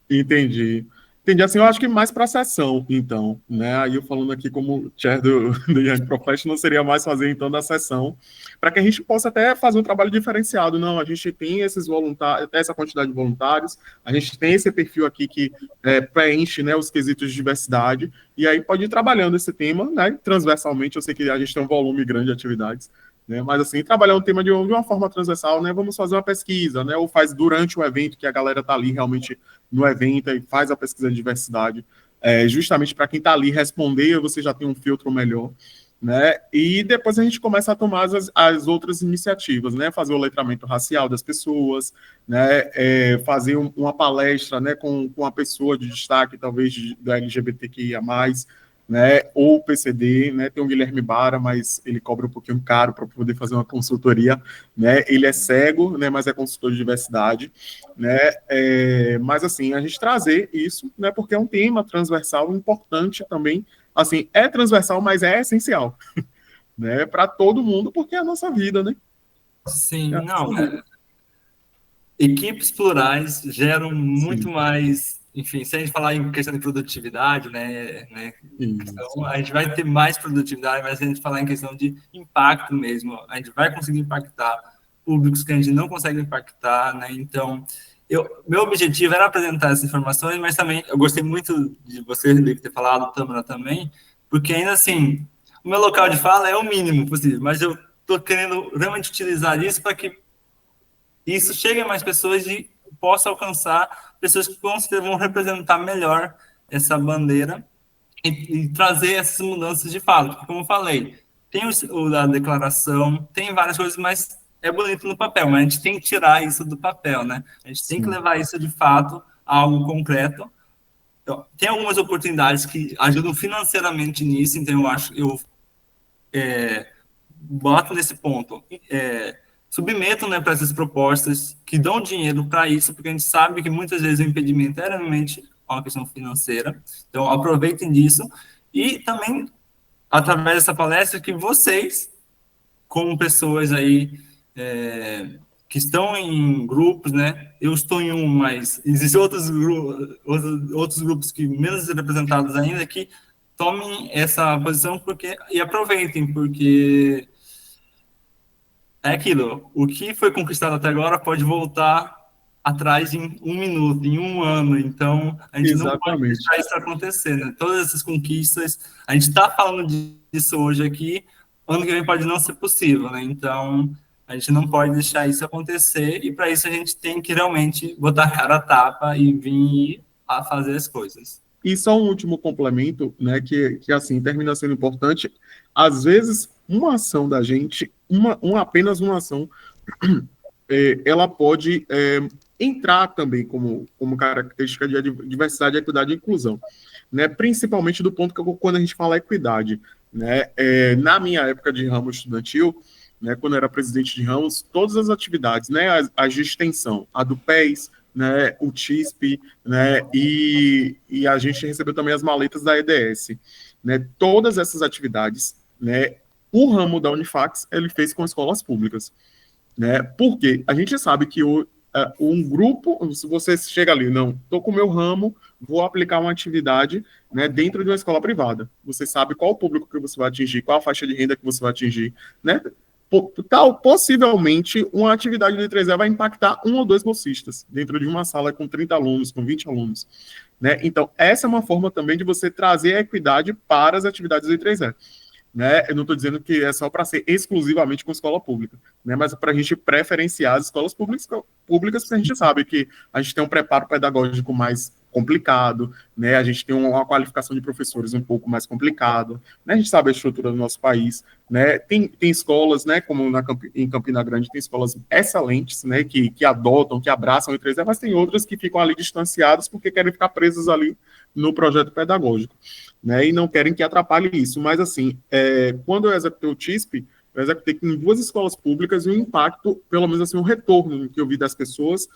Entendi. Entendi. Assim, eu acho que mais para a sessão, então, né? Aí eu falando aqui como chair do Young Professional, seria mais fazer, então, da sessão, para que a gente possa até fazer um trabalho diferenciado. Não, a gente tem esses voluntários, essa quantidade de voluntários, a gente tem esse perfil aqui que preenche, né, os quesitos de diversidade, e aí pode ir trabalhando esse tema, né, transversalmente. Eu sei que a gente tem um volume grande de atividades, né, mas assim, trabalhar um tema de uma forma transversal, né, vamos fazer uma pesquisa, né, ou faz durante o evento, que a galera está ali realmente no evento e faz a pesquisa de diversidade, justamente para quem está ali responder, você já tem um filtro melhor, né? E depois a gente começa a tomar as outras iniciativas, né? Fazer o letramento racial das pessoas, né? Fazer uma palestra, né? Com uma pessoa de destaque, talvez da LGBTQIA+, né? Ou o PCD, né? Tem o Guilherme Bara, mas ele cobra um pouquinho caro para poder fazer uma consultoria, né? Ele é cego, né? Mas é consultor de diversidade, né? Mas assim, a gente trazer isso, né? Porque é um tema transversal importante também. Assim, é transversal, mas é essencial, né? Para todo mundo, porque é a nossa vida, né? Sim, É a não. nossa vida. Equipes plurais geram muito Sim, mais. Enfim, se a gente falar em questão de produtividade, né, então isso. a gente vai ter mais produtividade, mas se a gente falar em questão de impacto mesmo, a gente vai conseguir impactar públicos que a gente não consegue impactar, né? Então, meu objetivo era apresentar essas informações, mas também eu gostei muito de você, Felipe, ter falado, Tâmara também, porque ainda assim, o meu local de fala é o mínimo possível, mas eu estou querendo realmente utilizar isso para que isso chegue a mais pessoas e possa alcançar pessoas que com certeza vão representar melhor essa bandeira e trazer essas mudanças de fato. Porque, como eu falei, tem a declaração, tem várias coisas, mas é bonito no papel, mas a gente tem que tirar isso do papel, né? A gente tem que Sim. levar isso de fato a algo concreto. Então, tem algumas oportunidades que ajudam financeiramente nisso, então eu boto nesse ponto. Submetam, né, para essas propostas que dão dinheiro para isso, porque a gente sabe que muitas vezes o impedimento é realmente uma questão financeira. Então, aproveitem disso. E também, através dessa palestra, que vocês, como pessoas aí que estão em grupos, né? Eu estou em um, mas existem outros grupos que menos representados ainda que tomem essa posição e aproveitem, porque é aquilo, o que foi conquistado até agora pode voltar atrás em um minuto, em um ano, então a gente não pode Exatamente. deixar isso acontecer, né? Todas essas conquistas, a gente está falando disso hoje aqui, ano que vem pode não ser possível, né? Então a gente não pode deixar isso acontecer e para isso a gente tem que realmente botar a cara a tapa e vir a fazer as coisas. E só um último complemento, né, que assim, termina sendo importante. Às vezes, uma ação da gente, apenas uma ação, ela pode entrar também como característica de diversidade, equidade e inclusão, né? Principalmente do ponto que quando a gente fala equidade, né? Na minha época de ramo estudantil, né, quando eu era presidente de ramos, todas as atividades, né, as de extensão, a do PES, né, o TISP, né, e a gente recebeu também as maletas da EDS, né? Todas essas atividades, né, o ramo da Unifax ele fez com escolas públicas, né? Porque a gente sabe que um grupo, se você chega ali, não, estou com o meu ramo, vou aplicar uma atividade, né, dentro de uma escola privada. Você sabe qual o público que você vai atingir, qual a faixa de renda que você vai atingir, né? possivelmente uma atividade do I3E vai impactar um ou dois bolsistas dentro de uma sala com 30 alunos, com 20 alunos. Né? Então, essa é uma forma também de você trazer a equidade para as atividades do I3E. Né? Eu não estou dizendo que é só para ser exclusivamente com escola pública, né? Mas para a gente preferenciar as escolas públicas, porque a gente sabe que a gente tem um preparo pedagógico mais complicado, né? A gente tem uma qualificação de professores um pouco mais complicado, né? A gente sabe a estrutura do nosso país, né? Tem escolas, né? Como em Campina Grande, tem escolas excelentes, né? Que adotam, que abraçam o I3E, mas tem outras que ficam ali distanciadas porque querem ficar presas ali no projeto pedagógico, né, e não querem que atrapalhe isso. Mas, assim, quando eu executei o TISP, eu executei em 2 escolas públicas e o impacto, pelo menos assim, o retorno que eu vi das pessoas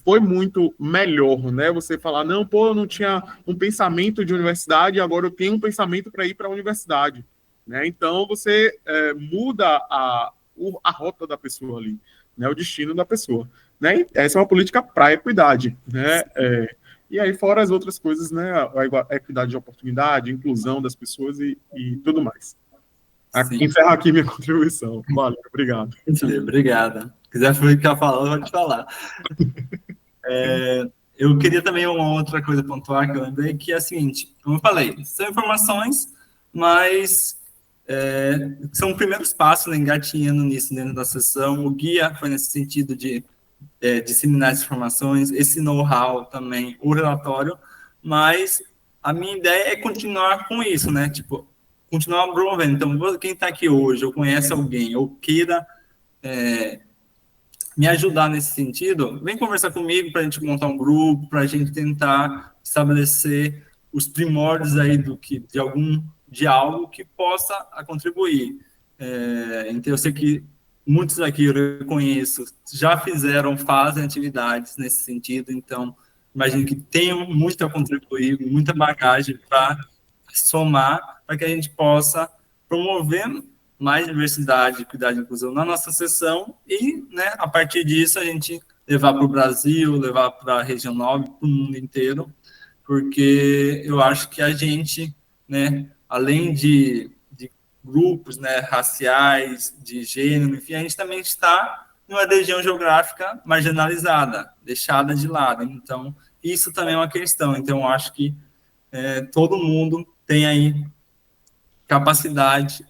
foi muito melhor, né? Você falar, não, pô, eu não tinha um pensamento de universidade, agora eu tenho um pensamento para ir para a universidade, né? Então, você muda a rota da pessoa ali, né? O destino da pessoa, né? E essa é uma política para a equidade, né? E aí, fora as outras coisas, né? A equidade de oportunidade, a inclusão das pessoas e tudo mais. Encerro aqui minha contribuição. Valeu, obrigado. Obrigada. Se quiser ficar falando, eu vou te falar. Eu queria também uma outra coisa pontuar que eu lembrei, que é a seguinte, como eu falei, são informações, mas são primeiros passos, né, engatinhando nisso dentro da sessão. O guia foi nesse sentido de disseminar as informações, esse know-how também, o relatório, mas a minha ideia é continuar com isso, né? Tipo, continuar promovendo. Então, quem está aqui hoje, ou conhece alguém, ou queira me ajudar nesse sentido, vem conversar comigo para a gente montar um grupo, para a gente tentar estabelecer os primórdios aí de algo que possa contribuir. Então, eu sei que muitos aqui eu conheço já fazem atividades nesse sentido, então imagino que tenham muito a contribuir, muita bagagem para somar, para que a gente possa promover mais diversidade, equidade e inclusão na nossa sessão e, né, a partir disso, a gente levar para o Brasil, levar para a região 9, para o mundo inteiro, porque eu acho que a gente, né, além de grupos, né, raciais, de gênero, enfim, a gente também está numa região geográfica marginalizada, deixada de lado. Então, isso também é uma questão. Então, eu acho que todo mundo tem aí capacidade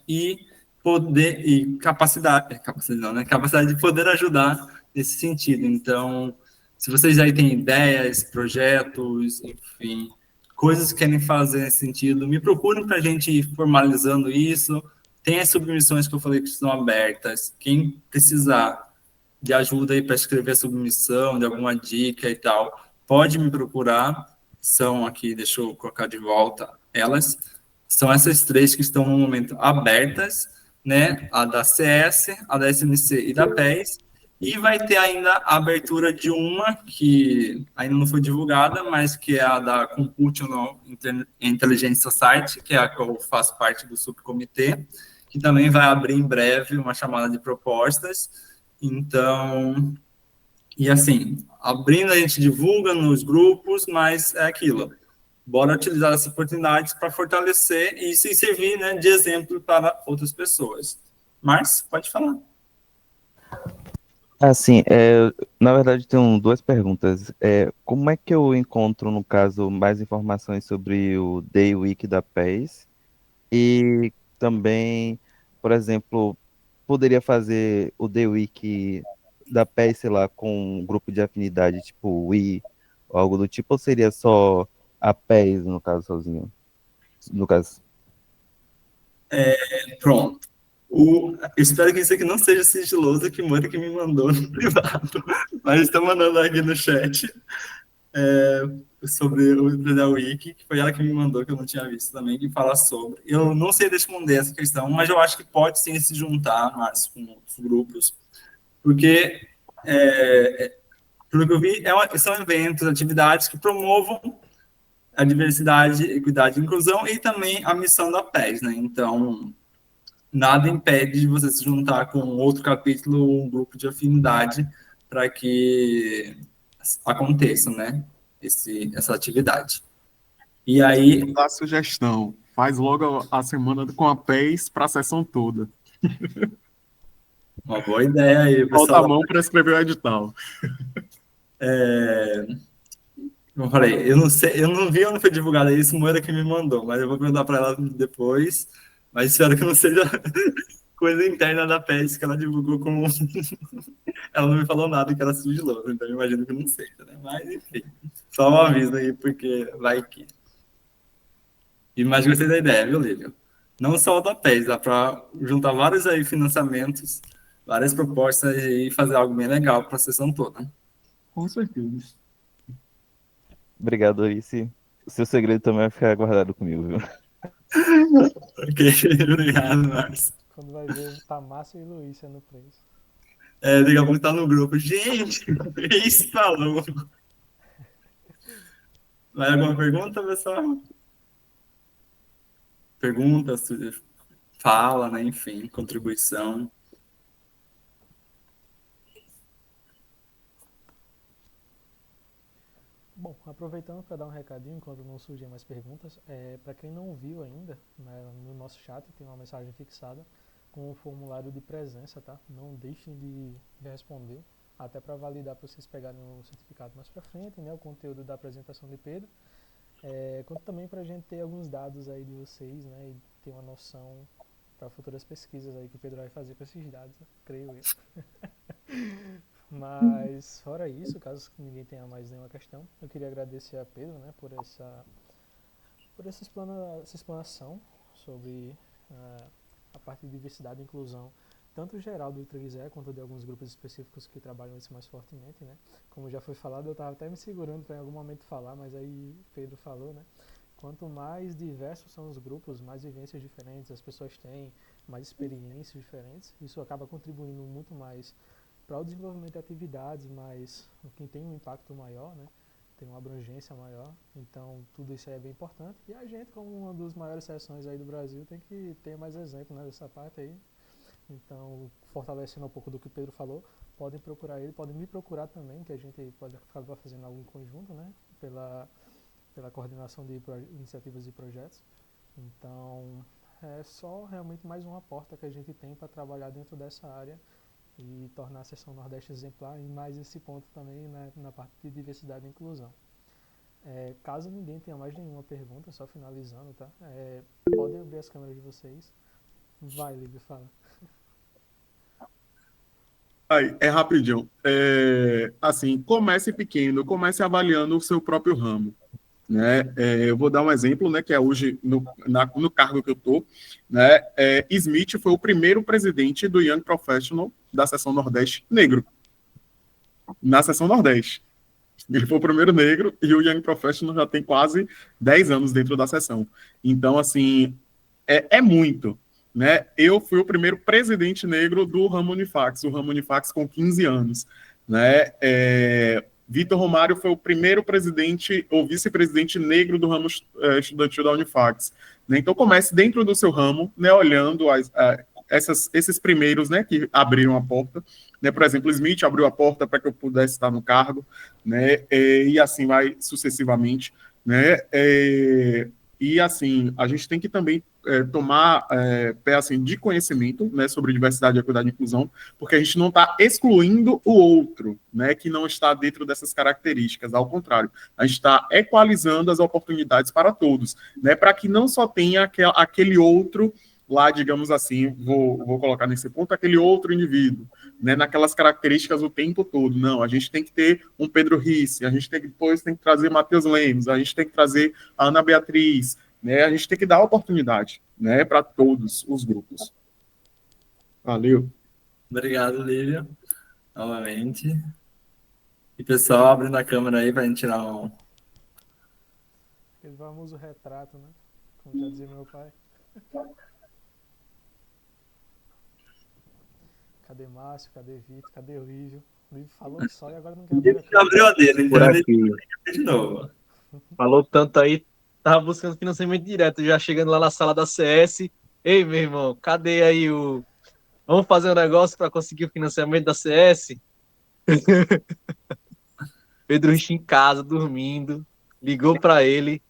capacidade de poder ajudar nesse sentido. Então, se vocês aí têm ideias, projetos, enfim, coisas que querem fazer nesse sentido, me procurem para a gente ir formalizando isso. Tem as submissões que eu falei que estão abertas. Quem precisar de ajuda aí para escrever a submissão, de alguma dica e tal, pode me procurar. São aqui, deixa eu colocar de volta elas. São essas 3 que estão no momento abertas, né? A da CS, a da SMC e da PES. E vai ter ainda a abertura de uma que ainda não foi divulgada, mas que é a da Computational Intelligence Society, que é a que eu faço parte do subcomitê, que também vai abrir em breve uma chamada de propostas. Então, e assim, abrindo a gente divulga nos grupos, mas é aquilo. Bora utilizar essas oportunidades para fortalecer e se servir, né, de exemplo para outras pessoas. Mas, pode falar. Assim, na verdade, tenho 2 perguntas. Como é que eu encontro, no caso, mais informações sobre o Day Week da PES? E também, por exemplo, poderia fazer o Day Week da PES, sei lá, com um grupo de afinidade, tipo o Wii, ou algo do tipo, ou seria só a PES, no caso, sozinho? No caso. Pronto. Eu espero que isso aqui não seja sigiloso, que Mônica que me mandou no privado, mas está mandando aqui no chat sobre o da Wiki, que foi ela que me mandou, que eu não tinha visto também, que fala sobre. Eu não sei responder essa questão, mas eu acho que pode sim se juntar, Márcio, com outros grupos, porque, pelo que eu vi, são eventos, atividades que promovam a diversidade, equidade e inclusão e também a missão da PES, né? Então, nada impede de você se juntar com outro capítulo ou um grupo de afinidade para que aconteça, né, essa atividade. E aí... Dá sugestão. Faz logo a semana com a PES para a sessão toda. Uma boa ideia aí, Falta a pessoal. mão para escrever o edital. Como eu falei, eu não sei, eu não vi onde foi divulgado isso, Moira que me mandou, mas eu vou perguntar para ela depois. Mas espero que não seja coisa interna da PES que ela divulgou como. Ela não me falou nada que era sigiloso, então eu imagino que não seja, né? Mas enfim, só um aviso aí, porque vai que. Mas gostei da ideia, viu, Lívia? Não só o da PES, dá para juntar vários aí financiamentos, várias propostas e fazer algo bem legal para a sessão toda. Com certeza. Obrigado, Alice. O seu segredo também vai ficar guardado comigo, viu? Ok, obrigado, Marcos. Quando vai ver, tá Márcio e Luísa no preço. Daqui a pouco tá no grupo. Gente, isso tá louco. Mais alguma pergunta, pessoal? Pergunta, fala, né? Enfim, contribuição. Bom, aproveitando para dar um recadinho, enquanto não surgem mais perguntas, para quem não viu ainda, né, no nosso chat tem uma mensagem fixada com o formulário de presença, tá? Não deixem de responder, até para validar para vocês pegarem o certificado mais para frente, né, o conteúdo da apresentação de Pedro, quanto também para a gente ter alguns dados aí de vocês, né, e ter uma noção para futuras pesquisas aí que o Pedro vai fazer com esses dados, creio eu. Mas fora isso, caso ninguém tenha mais nenhuma questão, eu queria agradecer a Pedro, né, por essa explanação sobre a parte de diversidade e inclusão, tanto geral do ITRIZE quanto de alguns grupos específicos que trabalham isso mais fortemente, né. Como já foi falado, eu estava até me segurando para em algum momento falar, mas aí Pedro falou, né. Quanto mais diversos são os grupos, mais vivências diferentes as pessoas têm, mais experiências diferentes, isso acaba contribuindo muito mais para o desenvolvimento de atividades, mas quem tem um impacto maior, né, tem uma abrangência maior, então tudo isso aí é bem importante. E a gente, como uma das maiores seções aí do Brasil, tem que ter mais exemplo, né, dessa parte aí. Então, fortalecendo um pouco do que o Pedro falou, podem procurar ele, podem me procurar também, que a gente pode acabar fazendo algo em conjunto, né, pela coordenação de iniciativas e projetos. Então, é só realmente mais uma porta que a gente tem para trabalhar dentro dessa área e tornar a Seção Nordeste exemplar em mais esse ponto também na parte de diversidade e inclusão. Caso ninguém tenha mais nenhuma pergunta, só finalizando, tá? Podem abrir as câmeras de vocês. Vai, Lívia, fala. Aí, é rapidinho. Assim, comece pequeno, comece avaliando o seu próprio ramo. Né? Eu vou dar um exemplo, né, que é hoje no cargo que eu estou, né? Smith foi o primeiro presidente do Young Professional da Seção Nordeste negro, na Seção Nordeste. Ele foi o primeiro negro e o Young Professional já tem quase 10 anos dentro da seção. Então, assim, é muito. Né? Eu fui o primeiro presidente negro do ramo Unifax, o ramo Unifax com 15 anos. Né? Vitor Romário foi o primeiro presidente ou vice-presidente negro do ramo estudantil da Unifax. Né? Então, comece dentro do seu ramo, né, olhando esses primeiros, né, que abriram a porta. Né? Por exemplo, Smith abriu a porta para que eu pudesse estar no cargo, né? E assim vai sucessivamente. Né? E assim, a gente tem que também tomar pé assim, de conhecimento, né, sobre diversidade, equidade e inclusão, porque a gente não está excluindo o outro, né, que não está dentro dessas características, ao contrário, a gente está equalizando as oportunidades para todos, né, para que não só tenha aquele outro lá, digamos assim, vou colocar nesse ponto, aquele outro indivíduo, né, naquelas características o tempo todo. Não, a gente tem que ter um Pedro Risse, a gente depois tem que trazer Matheus Lemos, a gente tem que trazer a Ana Beatriz, né, a gente tem que dar oportunidade, né, para todos os grupos. Valeu. Obrigado, Lívia, novamente. E pessoal, abrindo a câmera aí para a gente tirar um... Aquele famoso retrato, né? Como já dizia meu pai. Cadê Márcio? Cadê Vitor? Cadê o Lívio? O Lívio falou só e agora não quer abrir a câmera. Abriu a dele, Por então aqui. de novo. Falou tanto aí, tava buscando financiamento direto, já chegando lá na sala da CS. Ei, meu irmão, cadê aí o... Vamos fazer um negócio para conseguir o financiamento da CS? Pedro Rich em casa, dormindo, ligou para ele.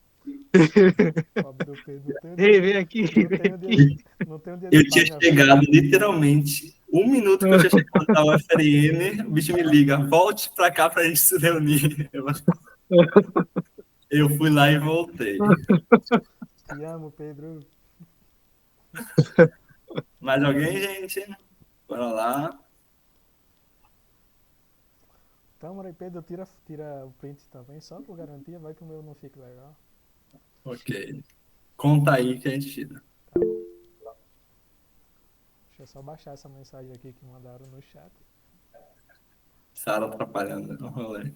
Pobre do Pedro, Ei, vem aqui. não tem um dia Eu de tinha paz na chegado vida. literalmente 1 minuto que eu tinha chegado da UFRN, o bicho me liga, volte pra cá pra gente se reunir. Eu fui lá e voltei. Te amo, Pedro. Mais alguém, gente? Bora lá. Então, aí, Pedro, tira o print também, só por garantia, vai que o meu não fique legal. Ok. Conta aí que a gente tira. Tá bom. Deixa eu só baixar essa mensagem aqui que mandaram no chat. Sara atrapalhando no rolê.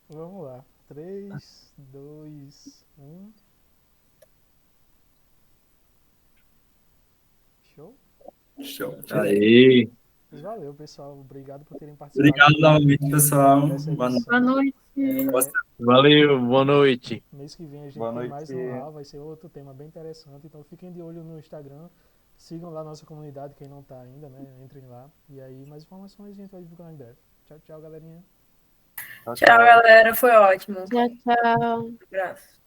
Vamos lá. 3, 2, 1. Show? Show. Aí. Mas valeu, pessoal. Obrigado por terem participado Obrigado novamente, pessoal. dessa Boa edição. Boa noite. Valeu, boa noite. Mês que vem a gente Boa tem noite. mais um lá, vai ser outro tema bem interessante. Então fiquem de olho no Instagram. Sigam lá a nossa comunidade, quem não tá ainda, né? Entrem lá. E aí, mais informações a gente vai divulgar em breve. Tchau, tchau, galerinha. Tchau, galera. Foi ótimo. Tchau, tchau. Abraço.